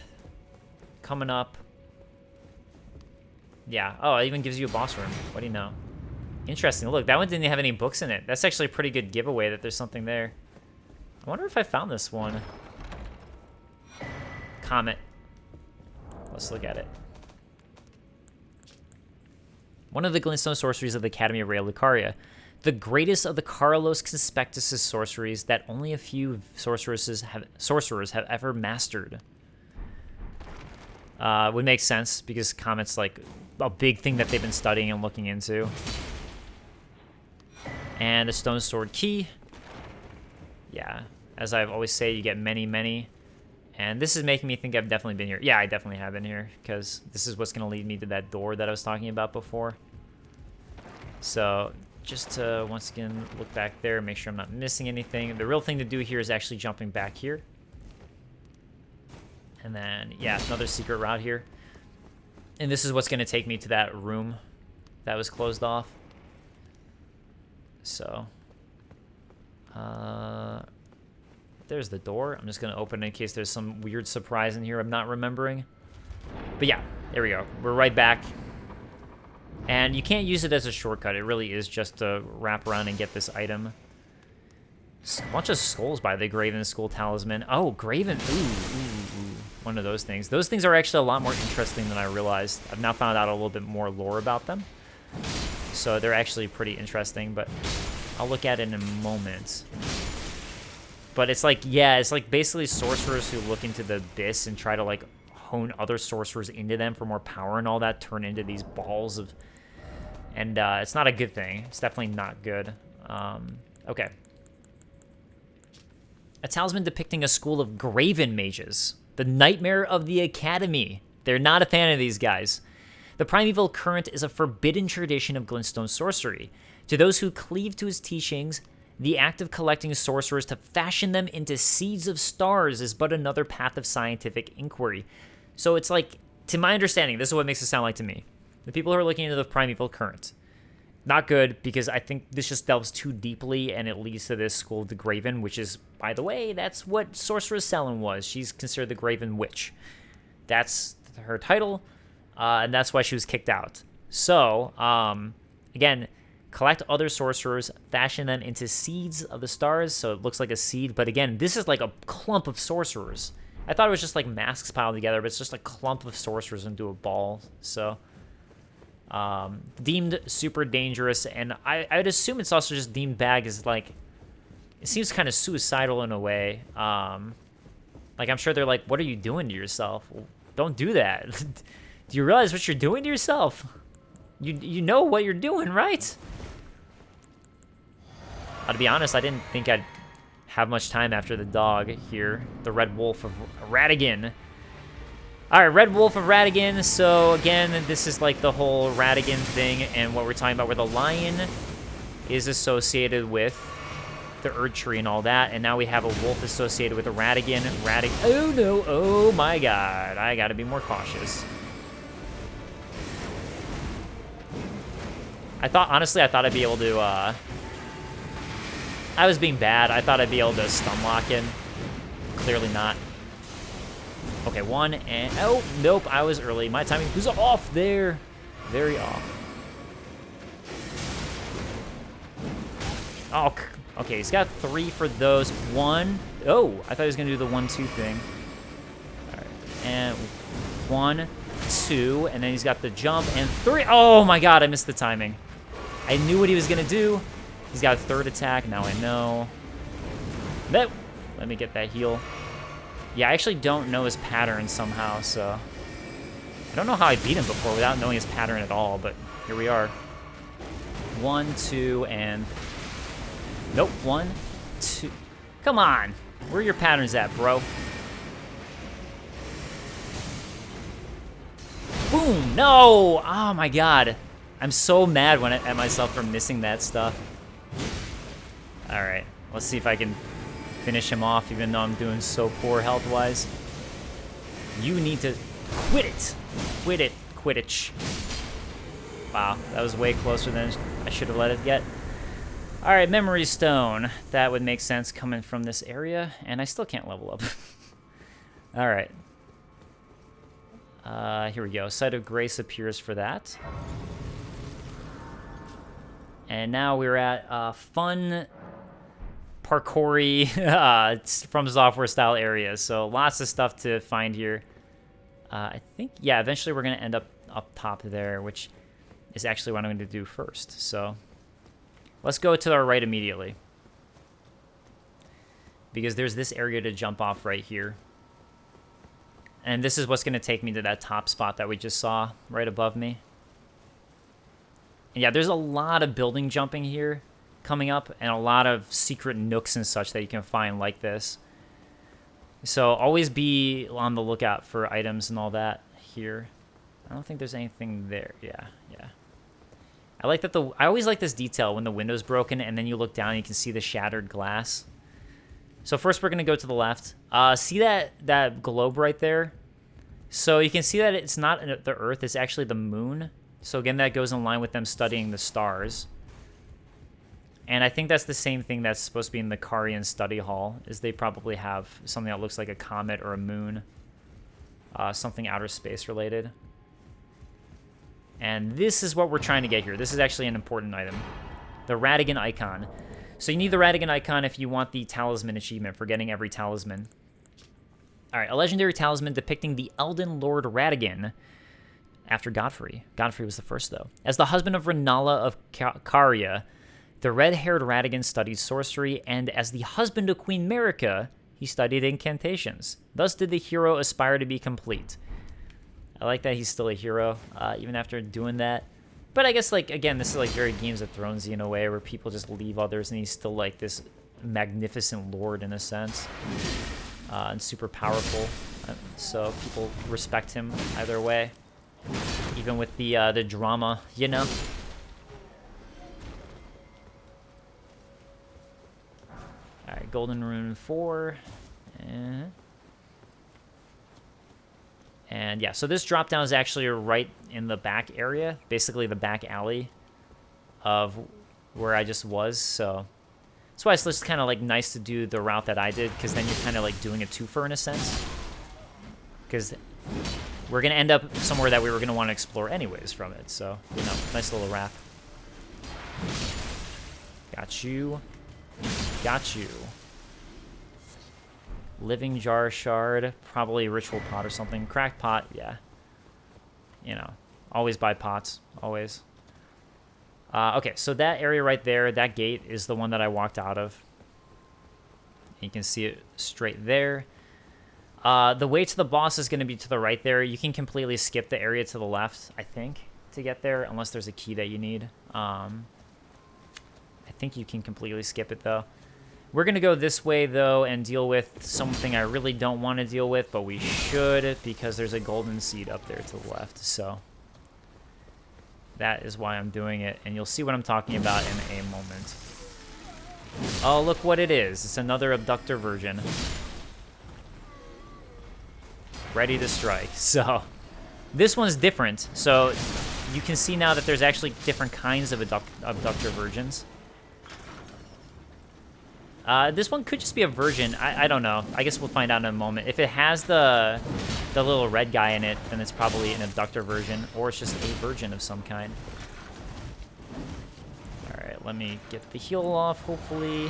Coming up. Yeah. Oh, it even gives you a boss room. What do you know? Interesting. Look, that one didn't have any books in it. That's actually a pretty good giveaway that there's something there. I wonder if I found this one. Comet. Let's look at it. One of the glintstone sorceries of the Academy of Raya Lucaria. The greatest of the Carlos Conspectus' sorceries that only a few sorcerers have ever mastered. Would make sense because Comet's like a big thing that they've been studying and looking into. And a stone sword key. Yeah, as I've always say, you get many, many. And this is making me think I've definitely been here. Yeah, I definitely have been here, because this is what's going to lead me to that door that I was talking about before. So, just to, once again, look back there, make sure I'm not missing anything. The real thing to do here is actually jumping back here. And then, yeah, another secret route here. And this is what's going to take me to that room that was closed off. So... there's the door. I'm just going to open it in case there's some weird surprise in here I'm not remembering. But yeah, there we go. We're right back. And you can't use it as a shortcut. It really is just to wrap around and get this item. A bunch of skulls by the Graven Skull Talisman. Oh, Graven. Ooh. One of those things. Those things are actually a lot more interesting than I realized. I've now found out a little bit more lore about them. So they're actually pretty interesting, but I'll look at it in a moment. But it's like, yeah, it's like basically sorcerers who look into the abyss and try to like hone other sorcerers into them for more power and all that, turn into these balls of And it's not a good thing. It's definitely not good. Okay. A talisman depicting a school of graven mages. The nightmare of the academy. They're not a fan of these guys. The primeval current is a forbidden tradition of glintstone sorcery. To those who cleave to his teachings, the act of collecting sorcerers to fashion them into seeds of stars is but another path of scientific inquiry. So it's like, to my understanding, this is what makes it sound like to me. The people who are looking into the primeval current. Not good, because I think this just delves too deeply, and it leads to this school of the Graven, which is, by the way, that's what Sorceress Selene was. She's considered the Graven Witch. That's her title, and that's why she was kicked out. So, again, collect other sorcerers, fashion them into seeds of the stars, so it looks like a seed, but again, this is like a clump of sorcerers. I thought it was just like masks piled together, but it's just a clump of sorcerers into a ball, so... deemed super dangerous, and I'd assume it's also just deemed bad as, like, it seems kind of suicidal in a way. Like, I'm sure they're like, what are you doing to yourself? Well, don't do that. Do you realize what you're doing to yourself? You know what you're doing, right? To be honest, I didn't think I'd have much time after the dog here, the Red Wolf of Radigan. All right, Red Wolf of Radigan. So again, this is like the whole Radigan thing, and what we're talking about, where the lion is associated with the Erd Tree and all that, and now we have a wolf associated with a Radigan. Oh no! Oh my God! I gotta be more cautious. Honestly, I thought I'd be able to. I was being bad. I thought I'd be able to stun lock him. Clearly not. Okay, one, and... Oh, nope, I was early. My timing was off there. Very off. Oh, okay, he's got 3 for those. 1. Oh, I thought he was going to do the 1-2 thing. All right, and 1, 2, and then he's got the jump, and 3. Oh, my God, I missed the timing. I knew what he was going to do. He's got a 3rd attack. Now I know. Nope. Let me get that heal. Yeah, I actually don't know his pattern somehow, so... I don't know how I beat him before without knowing his pattern at all, but here we are. 1, 2, and... Nope, 1, 2... Come on! Where are your patterns at, bro? Boom! No! Oh my God. I'm so mad at myself for missing that stuff. Alright, let's see if I can finish him off, even though I'm doing so poor health-wise. You need to quit it. Quit it. Quidditch. Wow, that was way closer than I should have let it get. All right, Memory Stone. That would make sense coming from this area, and I still can't level up. All right. Here we go. Site of Grace appears for that. And now we're at fun parkour-y from software style areas. So lots of stuff to find here. I think, yeah, eventually we're going to end up top there, which is actually what I'm going to do first. So let's go to our right immediately, because there's this area to jump off right here. And this is what's going to take me to that top spot that we just saw right above me. And yeah, there's a lot of building jumping here coming up, and a lot of secret nooks and such that you can find like this. So always be on the lookout for items and all that here. I don't think there's anything there. Yeah. I like that I always like this detail when the window's broken and then you look down and you can see the shattered glass. So first we're going to go to the left. See that globe right there? So you can see that it's not the Earth, it's actually the moon. So again, that goes in line with them studying the stars. And I think that's the same thing that's supposed to be in the Carian study hall, is they probably have something that looks like a comet or a moon. Something outer space related. And this is what we're trying to get here. This is actually an important item. The Radigan icon. So you need the Radigan icon if you want the talisman achievement for getting every talisman. Alright, a legendary talisman depicting the Elden Lord Radigan after Godfrey. Godfrey was the first, though. As the husband of Renala of Lucaria, the red-haired Radigan studied sorcery, and as the husband of Queen Marika, he studied incantations. Thus did the hero aspire to be complete. I like that he's still a hero, even after doing that. But I guess, like, again, this is like very Games of Thronesy in a way, where people just leave others, and he's still like this magnificent lord in a sense, and super powerful. So people respect him either way, even with the drama, you know. All right, Golden Rune 4. And yeah, so this drop down is actually right in the back area, basically the back alley of where I just was. So that's why it's just kind of like nice to do the route that I did, because then you're kind of like doing a twofer in a sense. Because we're going to end up somewhere that we were going to want to explore anyways from it. So, you know, nice little wrap. Got you. Got you. Living jar shard, probably ritual pot or something. Cracked pot, yeah. You know, always buy pots, always. Okay, so that area right there, that gate is the one that I walked out of. You can see it straight there. The way to the boss is going to be to the right there. You can completely skip the area to the left, I think, to get there, unless there's a key that you need. I think you can completely skip it, though. We're going to go this way, though, and deal with something I really don't want to deal with, but we should, because there's a golden seed up there to the left. So that is why I'm doing it, and you'll see what I'm talking about in a moment. Oh, look what it is. It's another abductor version. Ready to strike. So this one's different. So you can see now that there's actually different kinds of abductor versions. This one could just be a version. I don't know. I guess we'll find out in a moment. If it has the little red guy in it, then it's probably an abductor version, or it's just a version of some kind. All right, let me get the heal off, hopefully.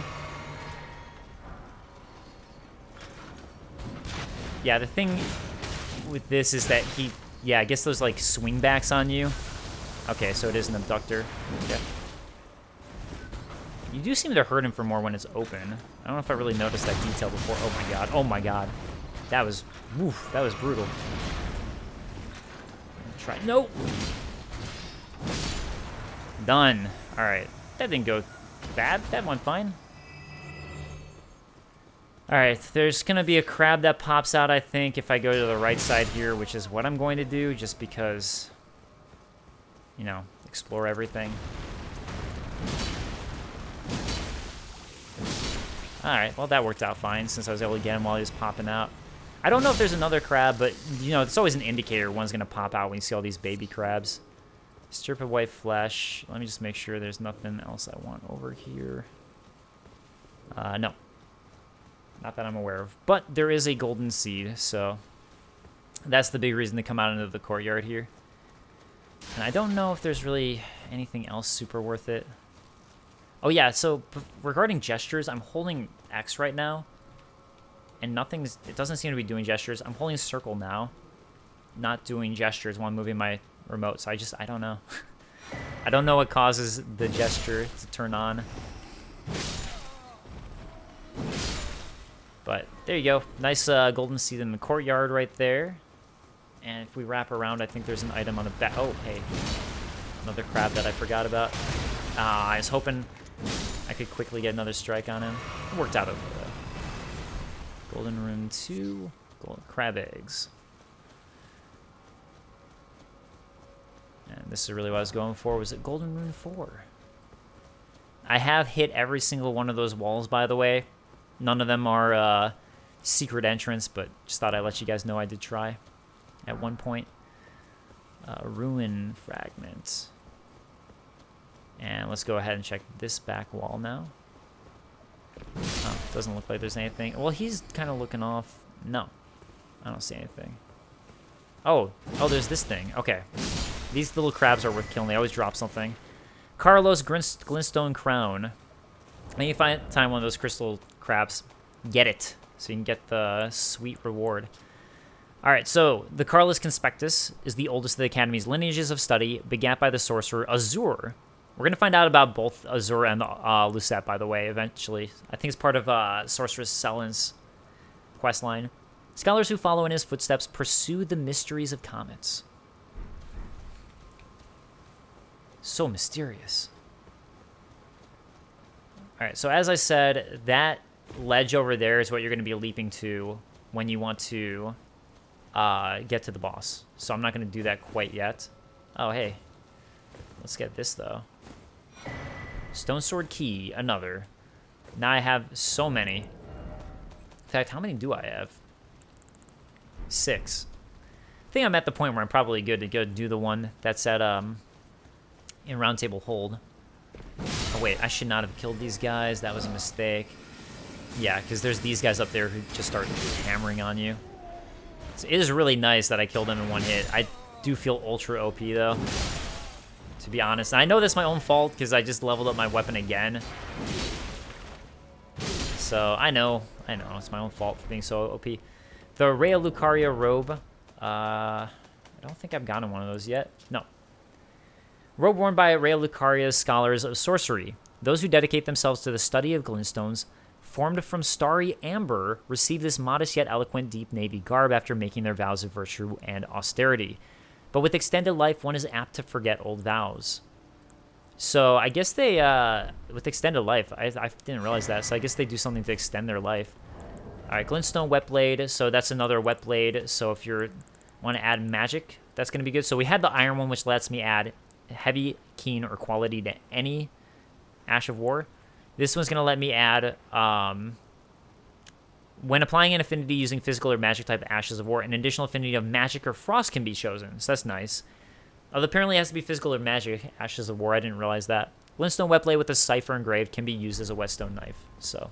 Yeah, the thing with this is that yeah, I guess those like swing backs on you. Okay, so it is an abductor. Okay. You do seem to hurt him for more when it's open. I don't know if I really noticed that detail before. Oh my god. Oh my god. That was, woof, that was brutal. Try, nope. Done. All right. That didn't go bad. That went fine. All right. There's going to be a crab that pops out, I think, if I go to the right side here, which is what I'm going to do just because, you know, explore everything. Alright, well that worked out fine since I was able to get him while he was popping out. I don't know if there's another crab, but, you know, it's always an indicator one's going to pop out when you see all these baby crabs. Strip of white flesh. Let me just make sure there's nothing else I want over here. No. Not that I'm aware of. But there is a golden seed, so that's the big reason to come out into the courtyard here. And I don't know if there's really anything else super worth it. Oh yeah, so regarding gestures, I'm holding X right now, and it doesn't seem to be doing gestures. I'm holding circle now, not doing gestures while I'm moving my remote, so I don't know. I don't know what causes the gesture to turn on. But there you go. Nice golden seed in the courtyard right there. And if we wrap around, I think there's an item on the back. Oh, hey. Another crab that I forgot about. I was hoping I could quickly get another strike on him. It worked out okay, though. Golden Rune 2. Golden crab eggs. And this is really what I was going for. Was it Golden Rune 4? I have hit every single one of those walls, by the way. None of them are secret entrance, but just thought I'd let you guys know I did try at one point. Ruin fragment. And let's go ahead and check this back wall now. Oh, doesn't look like there's anything. Well, he's kind of looking off. No, I don't see anything. Oh, there's this thing. Okay. These little crabs are worth killing. They always drop something. Carlos Glintstone Crown. When you find one of those crystal crabs, get it. So you can get the sweet reward. Alright, so the Carlos Conspectus is the oldest of the Academy's lineages of study, begat by the sorcerer Azur. We're going to find out about both Azur and Lucette, by the way, eventually. I think it's part of Sorceress Selen's questline. Scholars who follow in his footsteps pursue the mysteries of comets. So mysterious. Alright, so as I said, that ledge over there is what you're going to be leaping to when you want to get to the boss. So I'm not going to do that quite yet. Oh, hey. Let's get this, though. Stone Sword Key, another. Now I have so many. In fact, how many do I have? 6. I think I'm at the point where I'm probably good to go do the one that's at, in Round Table Hold. Oh, wait, I should not have killed these guys. That was a mistake. Yeah, because there's these guys up there who just start hammering on you. So it is really nice that I killed them in one hit. I do feel ultra OP, though, to be honest. And I know that's my own fault because I just leveled up my weapon again. So I know. It's my own fault for being so OP. The Raya Lucaria robe. I don't think I've gotten one of those yet. No. Robe worn by Raya Lucaria's scholars of sorcery. Those who dedicate themselves to the study of glintstones, formed from starry amber, receive this modest yet eloquent deep navy garb after making their vows of virtue and austerity. But with extended life, one is apt to forget old vows. So I guess they, with extended life, I didn't realize that, so I guess they do something to extend their life. Alright, Glintstone Wet Blade, so that's another Wet Blade, so if you want to add magic, that's going to be good. So we had the Iron one, which lets me add heavy, keen, or quality to any Ash of War. This one's going to let me add, when applying an affinity using physical or magic type Ashes of War, an additional affinity of magic or frost can be chosen, so that's nice. Apparently it has to be physical or magic Ashes of War. I didn't realize that. Glintstone Wet Blade with a cipher engraved can be used as a whetstone knife. So,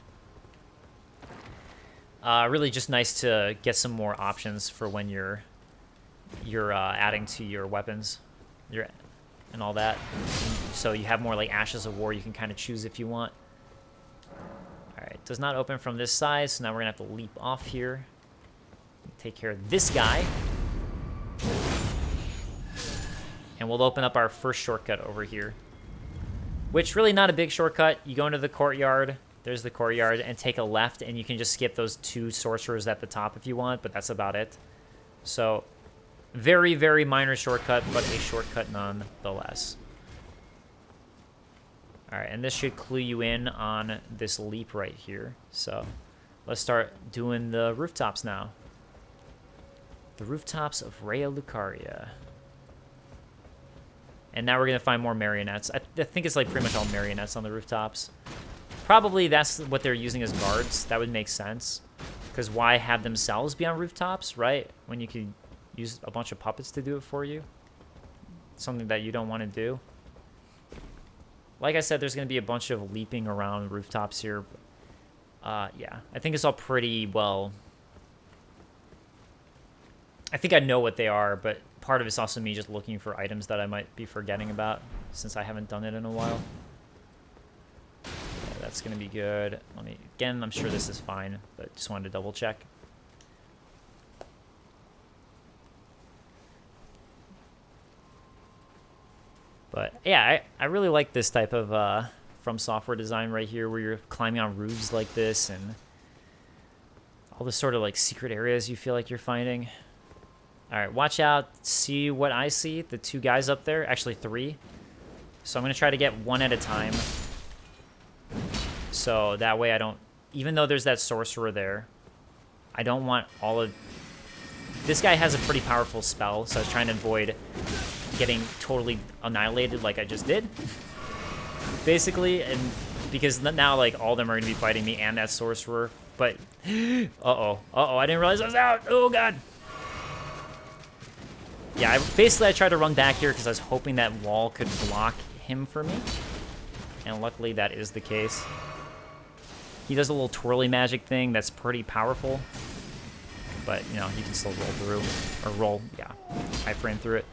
really just nice to get some more options for when you're adding to your weapons, and all that. So you have more like Ashes of War you can kind of choose if you want. All right, does not open from this side, so now we're gonna have to leap off here. Take care of this guy. And we'll open up our first shortcut over here. Which, really not a big shortcut. You go into the courtyard. There's the courtyard. And take a left. And you can just skip those 2 sorcerers at the top if you want. But that's about it. So, very, very minor shortcut. But a shortcut nonetheless. Alright, and this should clue you in on this leap right here. So, let's start doing the rooftops now. The rooftops of Raya Lucaria. And now we're going to find more marionettes. I think it's like pretty much all marionettes on the rooftops. Probably that's what they're using as guards. That would make sense. Because why have themselves be on rooftops, right? When you could use a bunch of puppets to do it for you. Something that you don't want to do. Like I said, there's going to be a bunch of leaping around rooftops here. Yeah, I think it's all pretty well... I think I know what they are, but part of it's also me just looking for items that I might be forgetting about since I haven't done it in a while. Yeah, that's going to be good. Again, I'm sure this is fine, but just wanted to double check. But yeah, I really like this type of From Software design right here where you're climbing on roofs like this and all the sort of like secret areas you feel like you're finding. All right, watch out. See what I see? The 2 guys up there. Actually, 3. So I'm going to try to get one at a time. So that way I don't... Even though there's that sorcerer there, I don't want all of... This guy has a pretty powerful spell, so I was trying to avoid getting totally annihilated like I just did. Basically, and because now, like, all of them are going to be fighting me and that sorcerer. But... Uh-oh. Uh-oh, I didn't realize I was out. Oh, God. Yeah, basically I tried to run back here because I was hoping that wall could block him for me. And luckily that is the case. He does a little twirly magic thing that's pretty powerful. But, you know, you can still roll through. Or roll, yeah, iframe through it.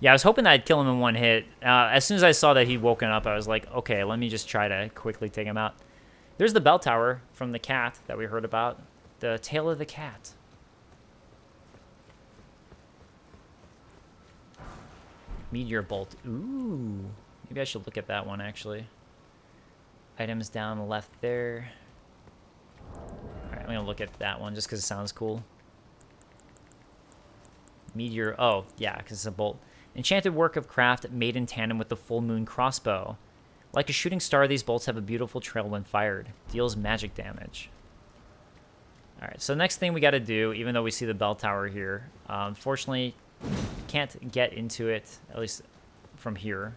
Yeah, I was hoping that I'd kill him in one hit. As soon as I saw that he'd woken up, I was like, okay, let me just try to quickly take him out. There's the bell tower from the cat that we heard about. The tail of the cat. Meteor Bolt. Ooh. Maybe I should look at that one, actually. Items down the left there. Alright, I'm going to look at that one just because it sounds cool. Meteor. Oh, yeah, because it's a bolt. Enchanted work of craft made in tandem with the full moon crossbow. Like a shooting star, these bolts have a beautiful trail when fired. Deals magic damage. Alright, so next thing we got to do, even though we see the bell tower here, unfortunately, can't get into it, at least from here.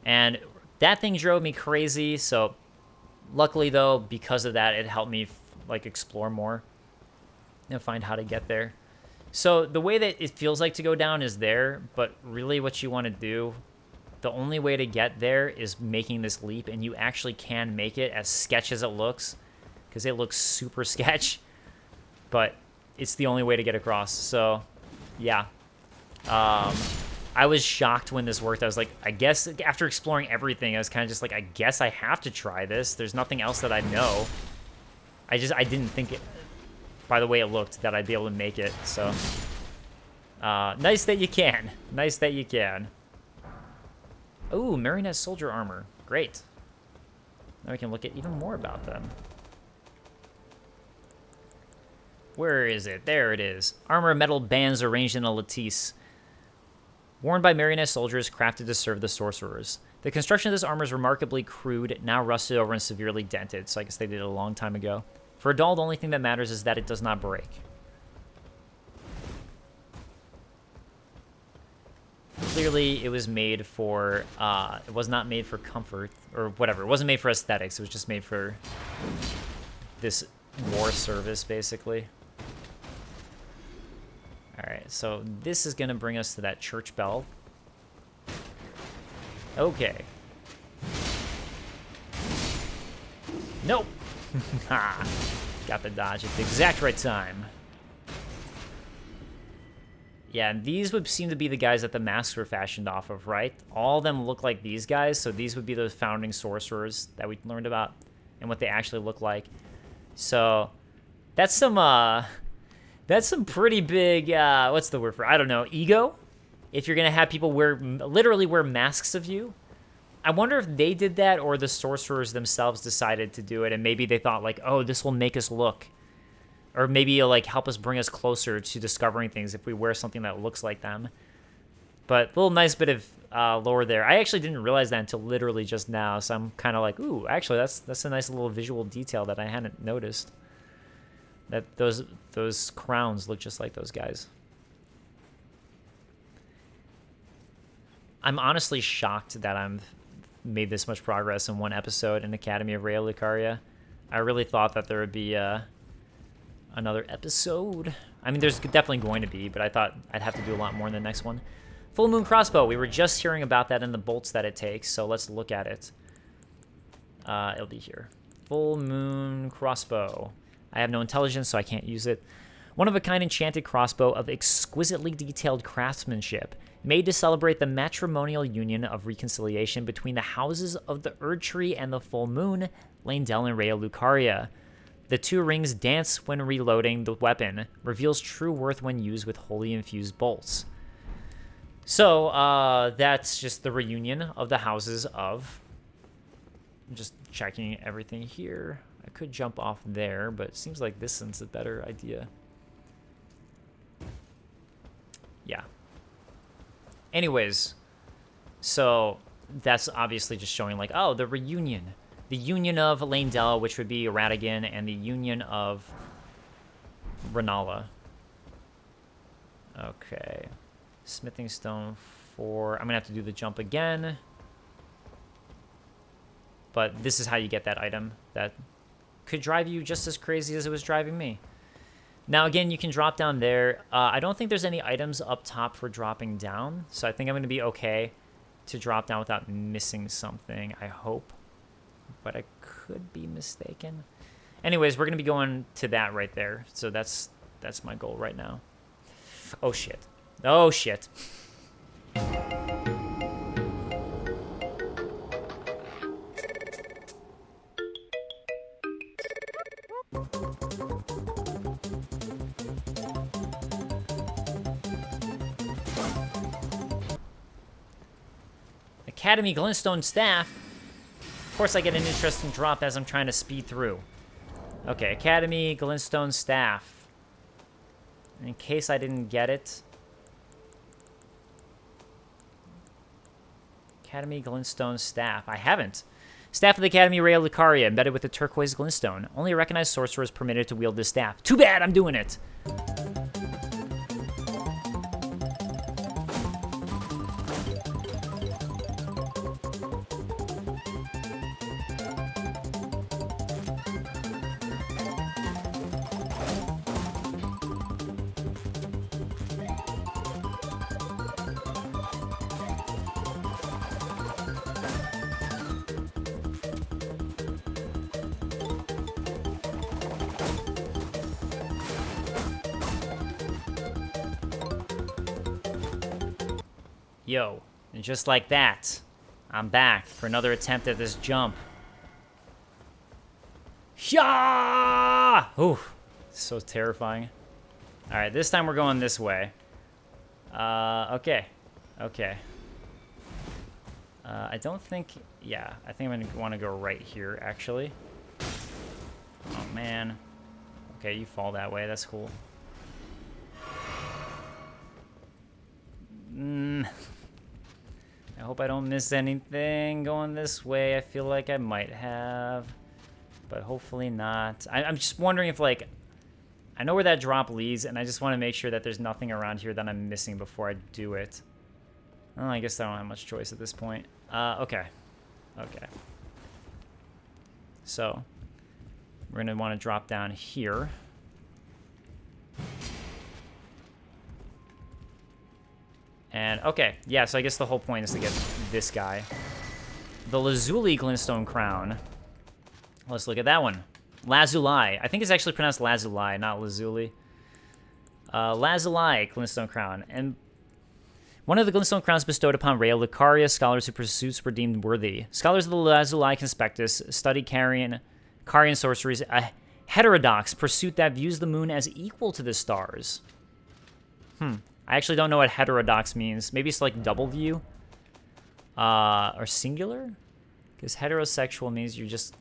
And that thing drove me crazy, so luckily, though, because of that, it helped me, like, explore more and find how to get there. So the way that it feels like to go down is there, but really what you want to do, the only way to get there is making this leap, and you actually can make it, as sketch as it looks, because it looks super sketch, but it's the only way to get across. So, yeah. I was shocked when this worked. I was like, I guess, after exploring everything, I was kind of just like, I guess I have to try this. There's nothing else that I know. I didn't think it, by the way it looked, that I'd be able to make it, so. Nice that you can. Nice that you can. Ooh, Marionette soldier armor. Great. Now we can look at even more about them. Where is it? There it is. Armor metal bands arranged in a lattice. Worn by Marionette soldiers crafted to serve the sorcerers. The construction of this armor is remarkably crude, now rusted over and severely dented, so I guess they did it a long time ago. For a doll, the only thing that matters is that it does not break. Clearly, it was made for, it was not made for comfort, or whatever. It wasn't made for aesthetics, it was just made for this war service, basically. Alright, so this is going to bring us to that church bell. Okay. Nope. Ha! Got the dodge at the exact right time. Yeah, and these would seem to be the guys that the masks were fashioned off of, right? All of them look like these guys, so these would be those founding sorcerers that we learned about and what they actually look like. So, that's some pretty big, what's the word for, I don't know, ego? If you're gonna have people literally wear masks of you. I wonder if they did that or the sorcerers themselves decided to do it, and maybe they thought, like, oh, this will make us look. Or maybe it'll, like, help us bring us closer to discovering things if we wear something that looks like them. But a little nice bit of lore there. I actually didn't realize that until literally just now, so I'm kind of like, ooh, actually, that's a nice little visual detail that I hadn't noticed. That those crowns look just like those guys. I'm honestly shocked that I'm made this much progress in one episode in Academy of Raya Lucaria. I really thought that there would be another episode. I mean, there's definitely going to be, but I thought I'd have to do a lot more in the next one. Full Moon Crossbow. We were just hearing about that and the bolts that it takes, so let's look at it. It'll be here. Full Moon Crossbow. I have no intelligence, so I can't use it. One-of-a-kind enchanted crossbow of exquisitely detailed craftsmanship, made to celebrate the matrimonial union of reconciliation between the houses of the Erd Tree and the Full Moon, Lendel and Raya Lucaria. The two rings dance when reloading the weapon, reveals true worth when used with wholly infused bolts. So, that's just the reunion of the houses of... I'm just checking everything here. I could jump off there, but it seems like this one's a better idea. Yeah. Anyways, so that's obviously just showing, like, oh, the reunion. The union of Lendel, which would be Ratigan, and the union of Renala. Okay. Smithing stone 4. I'm going to have to do the jump again. But this is how you get that item that could drive you just as crazy as it was driving me. Now, again, you can drop down there. I don't think there's any items up top for dropping down, so I think I'm going to be okay to drop down without missing something, I hope. But I could be mistaken. Anyways, we're going to be going to that right there, so that's my goal right now. Oh, shit. Oh, shit. Academy Glintstone Staff. Of course I get an interesting drop as I'm trying to speed through. Okay, Academy Glintstone Staff. In case I didn't get it. Academy Glintstone Staff. I haven't. Staff of the Academy, Raya Lucaria, embedded with the turquoise glintstone. Only a recognized sorcerer is permitted to wield this staff. Too bad, I'm doing it. Yo, and just like that, I'm back for another attempt at this jump. Yeah! Ooh, so terrifying. All right, this time we're going this way. Okay. I don't think, yeah, I think I'm gonna want to go right here, actually. Oh, man. Okay, you fall that way, that's cool. I hope I don't miss anything going this way. I feel like I might have, but hopefully not. I'm just wondering if, like, I know where that drop leads, and I just want to make sure that there's nothing around here that I'm missing before I do it. Oh, I guess I don't have much choice at this point. Okay. So, we're going to want to drop down here. And, okay, yeah, so I guess the whole point is to get this guy. The Lazuli Glintstone Crown. Let's look at that one. Lazuli. I think it's actually pronounced Lazuli, not Lazuli. Lazuli Glintstone Crown. And one of the Glintstone Crowns bestowed upon Raya Lucaria, scholars who pursuits were deemed worthy. Scholars of the Lazuli Conspectus study Carian sorceries, a heterodox pursuit that views the moon as equal to the stars. I actually don't know what heterodox means. Maybe it's like double view? Or singular? Because heterosexual means you're just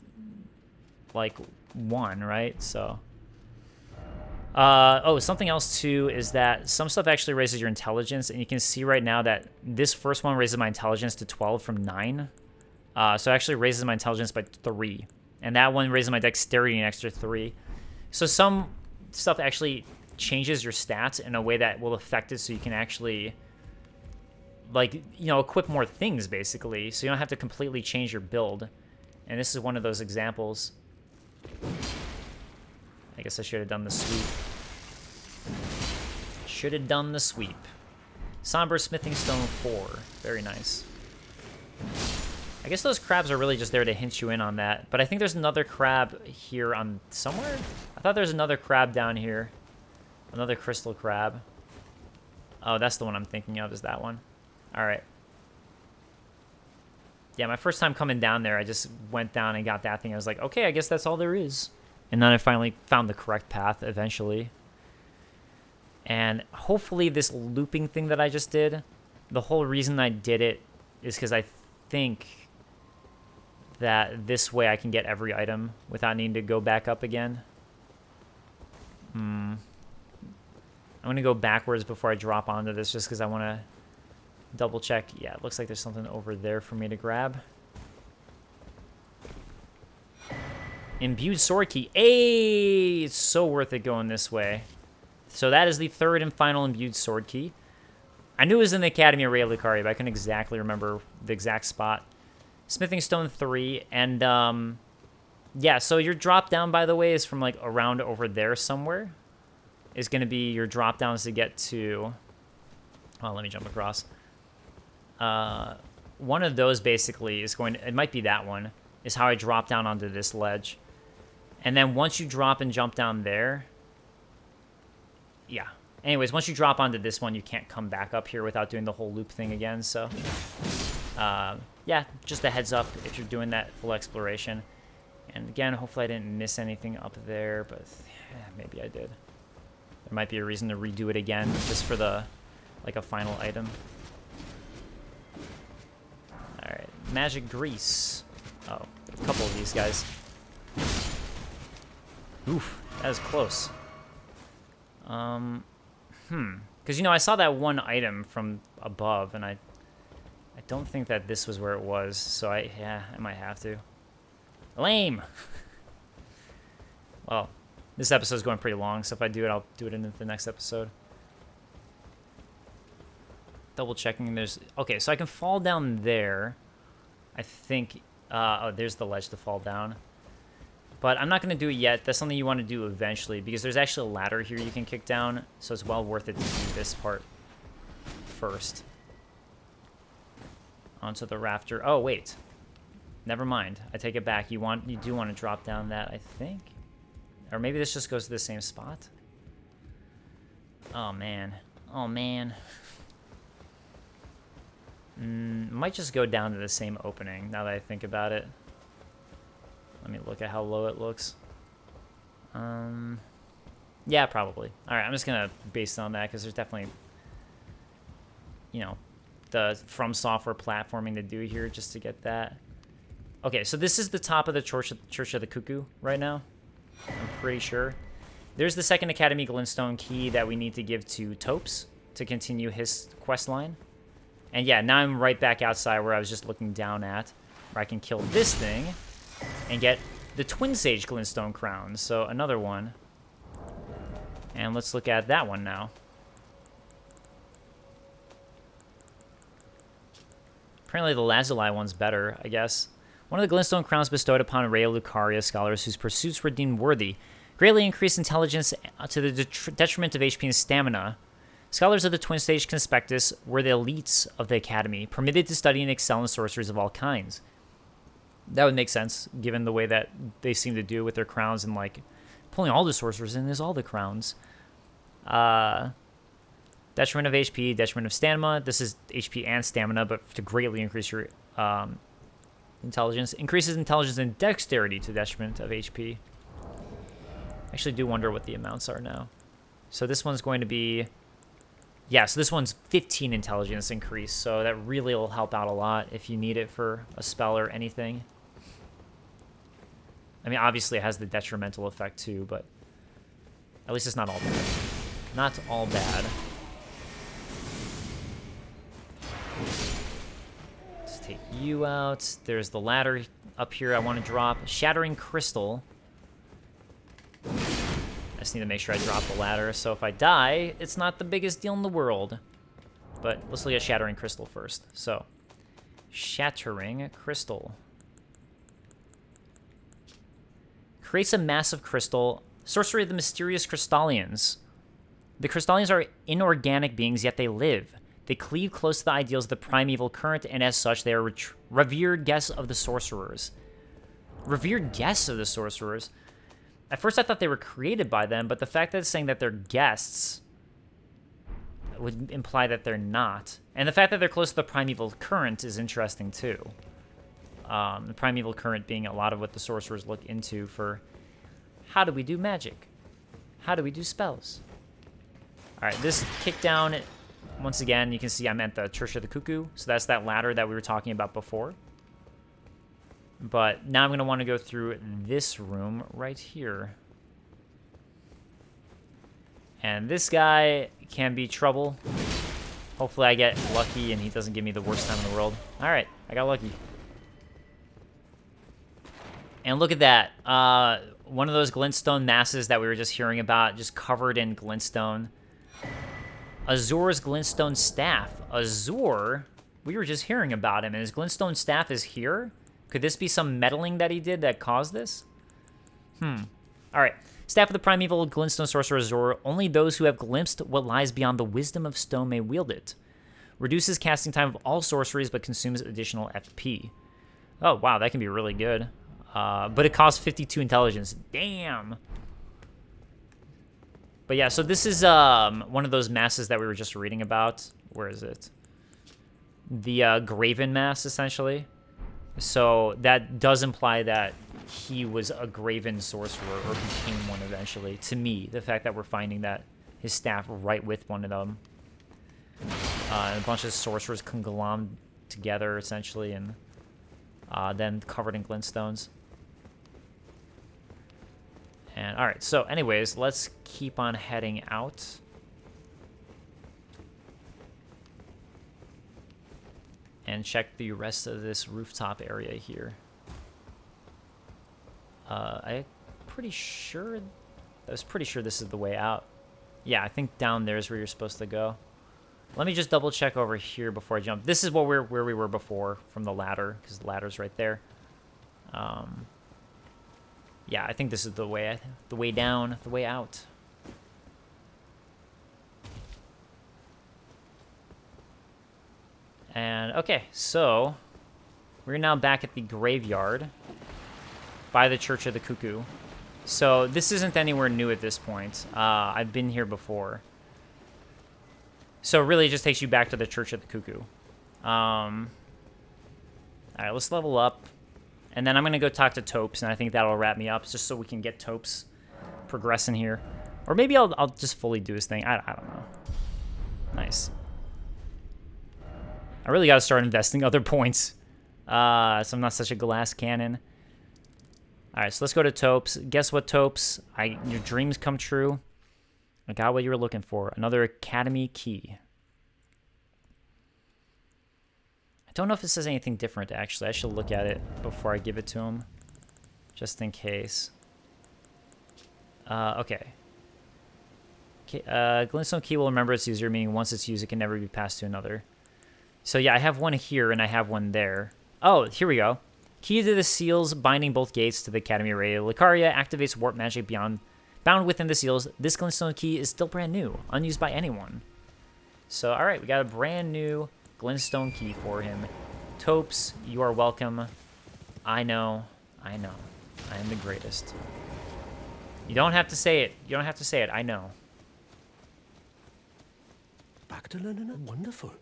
like one, right? So. Oh, something else too is that some stuff actually raises your intelligence, and you can see right now that this first one raises my intelligence to 12 from 9. So it actually raises my intelligence by 3. And that one raises my dexterity an extra 3. So some stuff actually changes your stats in a way that will affect it so you can actually, like, you know, equip more things, basically. So you don't have to completely change your build. And this is one of those examples. I guess I should have done the sweep. Should have done the sweep. Somber Smithing Stone 4. Very nice. I guess those crabs are really just there to hint you in on that. But I think there's another crab here on somewhere? I thought there's another crab down here. Another crystal crab. Oh, that's the one I'm thinking of, is that one. Alright. Yeah, my first time coming down there, I just went down and got that thing. I was like, okay, I guess that's all there is. And then I finally found the correct path eventually. And hopefully this looping thing that I just did, the whole reason I did it is because I think that this way I can get every item without needing to go back up again. I'm going to go backwards before I drop onto this just because I want to double check. Yeah, it looks like there's something over there for me to grab. Imbued sword key. Hey, it's so worth it going this way. So that is the third and final imbued sword key. I knew it was in the Academy of Raya Lucaria, but I couldn't exactly remember the exact spot. Smithing Stone 3, and yeah, so your drop down, by the way, is from like around over there somewhere. Is going to be your drop downs to get to, oh, let me jump across. One of those basically is going to, it might be that one, is how I drop down onto this ledge. And then once you drop and jump down there, yeah. Anyways, once you drop onto this one, you can't come back up here without doing the whole loop thing again, so. Yeah, just a heads up if you're doing that full exploration. And again, hopefully I didn't miss anything up there, but yeah, maybe I did. There might be a reason to redo it again, just for the, like, a final item. Alright, magic grease. Oh, a couple of these guys. Oof, that was close. Because, you know, I saw that one item from above, and I I don't think that this was where it was, so yeah, I might have to. Lame! Well, this episode's going pretty long, so if I do it, I'll do it in the next episode. Double checking, there's... Okay, so I can fall down there. I think... oh, there's the ledge to fall down. But I'm not going to do it yet. That's something you want to do eventually, because there's actually a ladder here you can kick down, so it's well worth it to do this part first. Onto the rafter. Oh, wait. Never mind. I take it back. You do want to drop down that, I think. Or maybe this just goes to the same spot. Oh, man. Oh, man. Might just go down to the same opening, now that I think about it. Let me look at how low it looks. Yeah, probably. Alright, I'm just gonna base it on that, because there's definitely, you know, the From Software platforming to do here just to get that. Okay, so this is the top of the Church of the Cuckoo right now. I'm pretty sure. There's the second Academy Glintstone key that we need to give to Topes to continue his quest line. And yeah, now I'm right back outside where I was just looking down at, where I can kill this thing and get the Twin Sage Glintstone crown. So another one. And let's look at that one now. Apparently the Lazuli one's better, I guess. One of the Glintstone crowns bestowed upon Raya Lucaria scholars whose pursuits were deemed worthy greatly increased intelligence to the detriment of HP and stamina. Scholars of the Twin Stage Conspectus were the elites of the Academy, permitted to study and excel in sorceries of all kinds. That would make sense, given the way that they seem to do with their crowns and, like, pulling all the sorcerers in is all the crowns. Detriment of HP, detriment of stamina. This is HP and stamina, but to greatly increase your intelligence. Increases intelligence and dexterity to detriment of HP. I actually do wonder what the amounts are now. So this one's going to be... Yeah, so this one's 15 intelligence increase, so that really will help out a lot if you need it for a spell or anything. I mean, obviously it has the detrimental effect too, but at least it's not all bad. Not all bad. Let's take you out. There's the ladder up here I want to drop. Shattering Crystal. I just need to make sure I drop the ladder, so if I die, it's not the biggest deal in the world. But let's look at Shattering Crystal first. So, Shattering Crystal. Creates a massive crystal. Sorcery of the Mysterious Crystallians. The Crystallians are inorganic beings, yet they live. They cleave close to the ideals of the primeval current, and as such, they are revered guests of the sorcerers. Revered guests of the sorcerers? At first I thought they were created by them, but the fact that it's saying that they're guests would imply that they're not. And the fact that they're close to the primeval current is interesting too. The primeval current being a lot of what the sorcerers look into for how do we do magic? How do we do spells? Alright, this kick down, once again, you can see I'm at the Church of the Cuckoo, so that's that ladder that we were talking about before. But now I'm going to want to go through this room right here. And this guy can be trouble. Hopefully I get lucky and he doesn't give me the worst time in the world. Alright, I got lucky. And look at that. One of those glintstone masses that we were just hearing about, just covered in glintstone. Azur's glintstone staff. Azur? We were just hearing about him, and his glintstone staff is here? Could this be some meddling that he did that caused this? Alright. Staff of the primeval glintstone sorcerer Azur. Only those who have glimpsed what lies beyond the wisdom of stone may wield it. Reduces casting time of all sorceries, but consumes additional FP. Oh, wow, that can be really good. But it costs 52 intelligence. Damn! But yeah, so this is one of those masses that we were just reading about. Where is it? The Graven mass, essentially. So that does imply that he was a Graven sorcerer, or became one eventually, to me. The fact that we're finding that his staff right with one of them. And a bunch of sorcerers conglomerated together, essentially, and then covered in glintstones. And, alright, so anyways, let's keep on heading out. and check the rest of this rooftop area here. I was pretty sure this is the way out. Yeah, I think down there is where you're supposed to go. Let me just double check over here before I jump. This is where we were before from the ladder, because the ladder's right there. Yeah, I think this is the way down, the way out. And okay, so we're now back at the graveyard by the Church of the Cuckoo. So this isn't anywhere new at this point. I've been here before. So really it just takes you back to the Church of the Cuckoo. All right, let's level up. And then I'm going to go talk to Topes, and I think that'll wrap me up just so we can get Topes progressing here. Or maybe I'll just fully do his thing. I don't know. Nice. I really got to start investing other points. So I'm not such a glass cannon. All right, so let's go to Topes. Guess what, Topes? Your dreams come true. I got what you were looking for. Another Academy key. I don't know if it says anything different, actually. I should look at it before I give it to him, just in case. Okay. Glintstone key will remember its user, meaning once it's used, it can never be passed to another. So yeah, I have one here, and I have one there. Oh, here we go. Key to the seals binding both gates to the Academy Array. Lucaria activates warp magic bound within the seals. This glintstone key is still brand new, unused by anyone. So, all right, we got a brand new glintstone key for him. Topes, you are welcome. I know. I am the greatest. You don't have to say it. You don't have to say it. I know. Back to learning. Wonderful.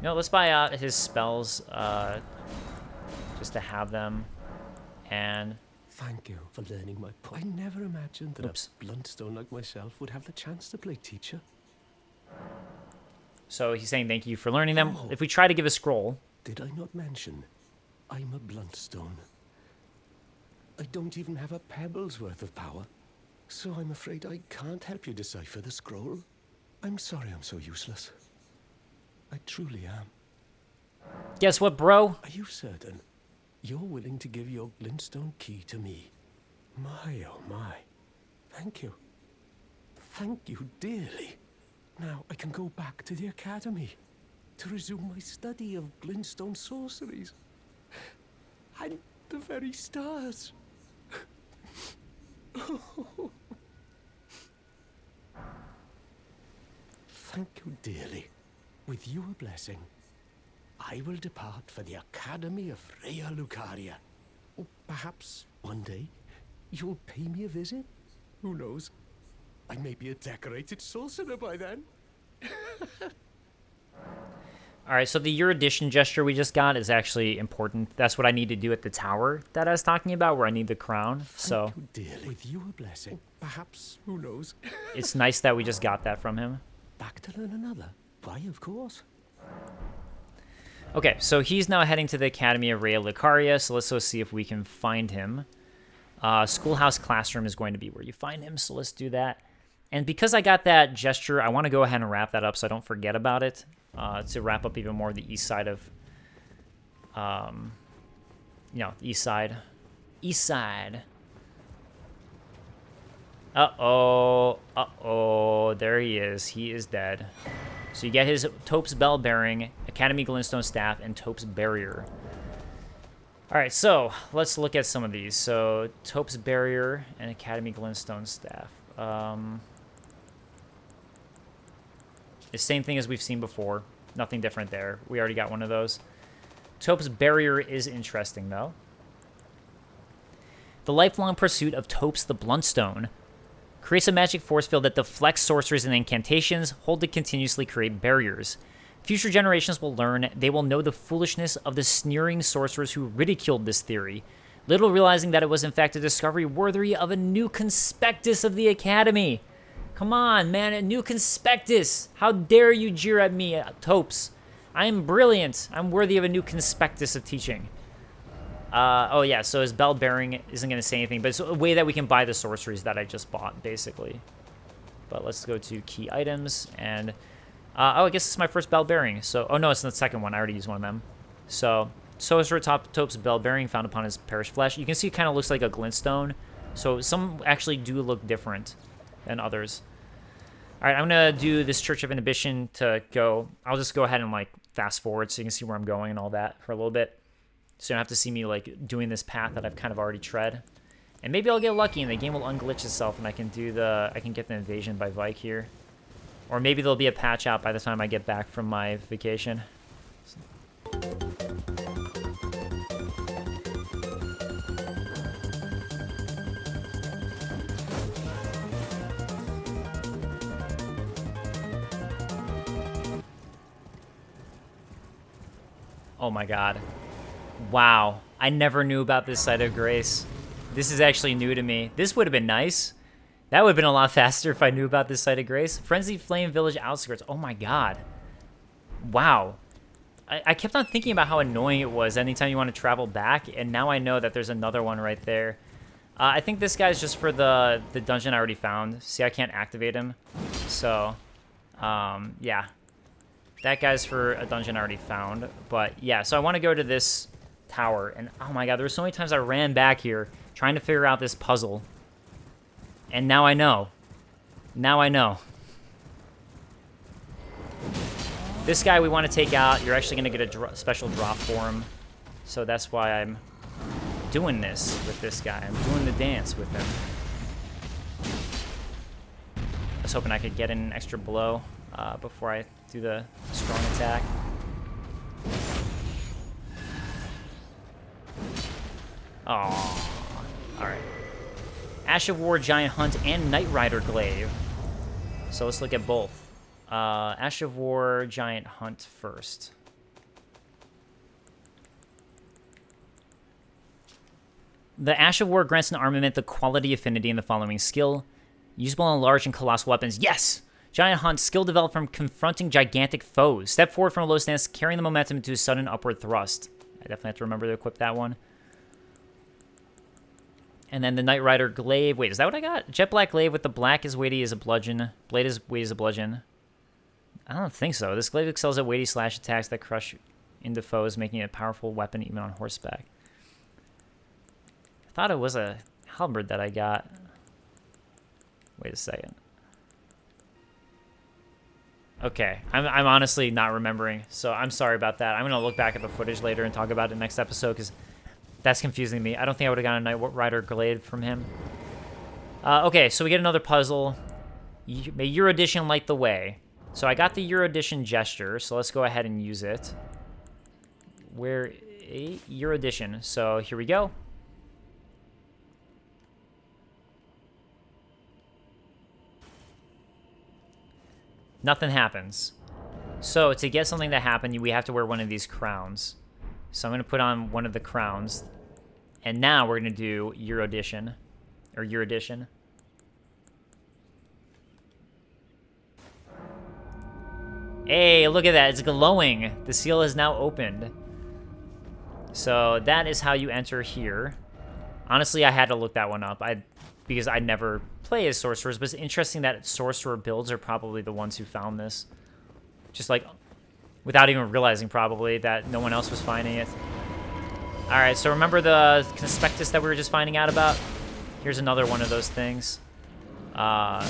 No, let's buy out his spells, just to have them, and... Thank you for learning my I never imagined that a bluntstone like myself would have the chance to play teacher. So he's saying thank you for learning them. Oh. If we try to give a scroll... Did I not mention I'm a bluntstone? I don't even have a pebble's worth of power, so I'm afraid I can't help you decipher the scroll. I'm sorry I'm so useless. I truly am. Guess what, bro? Are you certain you're willing to give your glintstone key to me? My, oh my. Thank you. Thank you dearly. Now I can go back to the academy to resume my study of glintstone sorceries. And the very stars. Thank you dearly. With your blessing, I will depart for the Academy of Raya Lucaria. Or perhaps one day you'll pay me a visit? Who knows? I may be a decorated sorcerer by then. All right, so the Your Addition gesture we just got is actually important. That's what I need to do at the tower that I was talking about, where I need the crown. So thank you dearly. With your blessing, perhaps, who knows? It's nice that we just got that from him. Back to learn another. Why, of course. Okay, so he's now heading to the Academy of Raya Lucaria, so let's go see if we can find him. Schoolhouse Classroom is going to be where you find him, so let's do that. And because I got that gesture, I want to go ahead and wrap that up so I don't forget about it, to wrap up even more the east side of, east side. East side. Uh-oh, there he is. He is dead. So you get his Topes Bell Bearing, Academy Glintstone Staff, and Topes Barrier. All right, so let's look at some of these. So Topes Barrier and Academy Glintstone Staff. The same thing as we've seen before. Nothing different there. We already got one of those. Topes Barrier is interesting, though. The lifelong pursuit of Topes the Bluntstone creates a magic force field that deflects sorceries and incantations, hold to continuously create barriers. Future generations will learn, they will know the foolishness of the sneering sorcerers who ridiculed this theory, little realizing that it was in fact a discovery worthy of a new conspectus of the Academy. Come on, man, a new conspectus. How dare you jeer at me, Topes? I am brilliant. I'm worthy of a new conspectus of teaching. Oh yeah, so his bell bearing isn't going to say anything, but it's a way that we can buy the sorceries that I just bought, basically. But let's go to key items, and Oh, I guess it's my first bell bearing. So, oh no, it's the second one. I already used one of them. So, Sorcerer Tope's bell bearing found upon his perished flesh. You can see it kind of looks like a glintstone. So, some actually do look different than others. All right, I'm going to do this Church of Inhibition to go. I'll just go ahead and, like, fast forward so you can see where I'm going and all that for a little bit. So you don't have to see me, like, doing this path that I've kind of already tread. And maybe I'll get lucky and the game will unglitch itself and I can get the invasion by Vike here. Or maybe there'll be a patch out by the time I get back from my vacation. Oh my god. Wow. I never knew about this Site of Grace. This is actually new to me. This would have been nice. That would have been a lot faster if I knew about this Site of Grace. Frenzied Flame Village outskirts. Oh my god. Wow. I kept on thinking about how annoying it was anytime you want to travel back, and now I know that there's another one right there. I think this guy's just for the dungeon I already found. See, I can't activate him. So, yeah. That guy's for a dungeon I already found. But, yeah, so I want to go to this tower. And, oh my god, there were so many times I ran back here trying to figure out this puzzle. And now I know. Now I know. This guy we want to take out. You're actually going to get a special drop for him. So that's why I'm doing this with this guy. I'm doing the dance with him. I was hoping I could get in an extra blow before I do the strong attack. Oh, all right. Ash of War, Giant Hunt, and Knight Rider Glaive. So let's look at both. Ash of War, Giant Hunt first. The Ash of War grants an armament the quality affinity in the following skill. Usable on large and colossal weapons. Yes! Giant Hunt, skill developed from confronting gigantic foes. Step forward from a low stance, carrying the momentum into a sudden upward thrust. I definitely have to remember to equip that one. And then the Knight Rider Glaive. Wait, is that what I got? Jet Black Glaive with the black is weighty as a bludgeon. Blade is weighty as a bludgeon. I don't think so. This glaive excels at weighty slash attacks that crush into foes, making it a powerful weapon even on horseback. I thought it was a halberd that I got. Wait a second. Okay, I'm honestly not remembering, so I'm sorry about that. I'm going to look back at the footage later and talk about it next episode, because that's confusing me. I don't think I would have gotten a Knight Rider Glaive from him. Okay, so we get another puzzle. May Erudition light the way. So I got the Erudition gesture, so let's go ahead and use it. Where Erudition. So here we go. Nothing happens. So to get something to happen, we have to wear one of these crowns. So I'm going to put on one of the crowns. And now we're going to do Erudition. Or Erudition. Hey, look at that. It's glowing. The seal is now opened. So that is how you enter here. Honestly, I had to look that one up because I never play as sorcerers, but it's interesting that sorcerer builds are probably the ones who found this. Just like, without even realizing probably that no one else was finding it. Alright, so remember the conspectus that we were just finding out about? Here's another one of those things. The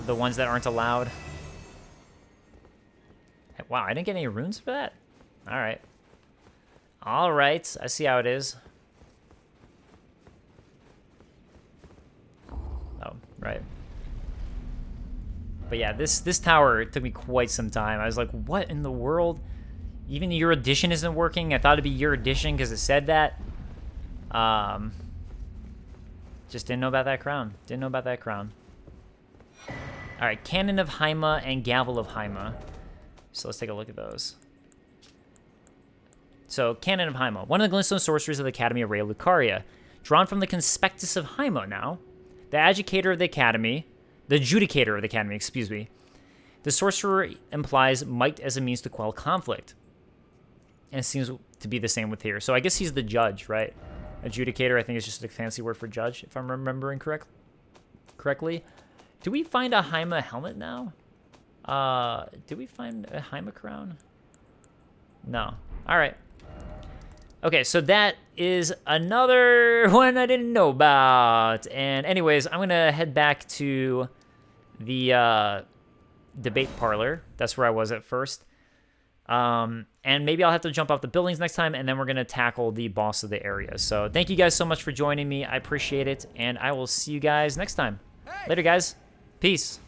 ones that aren't allowed. Wow, I didn't get any runes for that? Alright. Alright, I see how it is. Oh, right. But yeah, this tower, it took me quite some time. I was like, what in the world? Even your addition isn't working? I thought it'd be your addition because it said that. Just didn't know about that crown. Didn't know about that crown. Alright, Cannon of Haima and Gavel of Haima. So let's take a look at those. So, Cannon of Haima, one of the glintstone sorceries of the Academy of Raya Lucaria. Drawn from the Conspectus of Haima now. The Adjudicator of the Academy. The Adjudicator of the Academy, excuse me. The sorcerer implies might as a means to quell conflict. And it seems to be the same with here. So I guess he's the judge, right? Adjudicator, I think, is just a fancy word for judge, if I'm remembering correctly. Do we find a Haima helmet now? Did we find a Hyma-crown? No. All right. Okay, so that is another one I didn't know about. And anyways, I'm going to head back to the debate parlor. That's where I was at first. And maybe I'll have to jump off the buildings next time, and then we're going to tackle the boss of the area. So thank you guys so much for joining me. I appreciate it, and I will see you guys next time. Later, guys. Peace.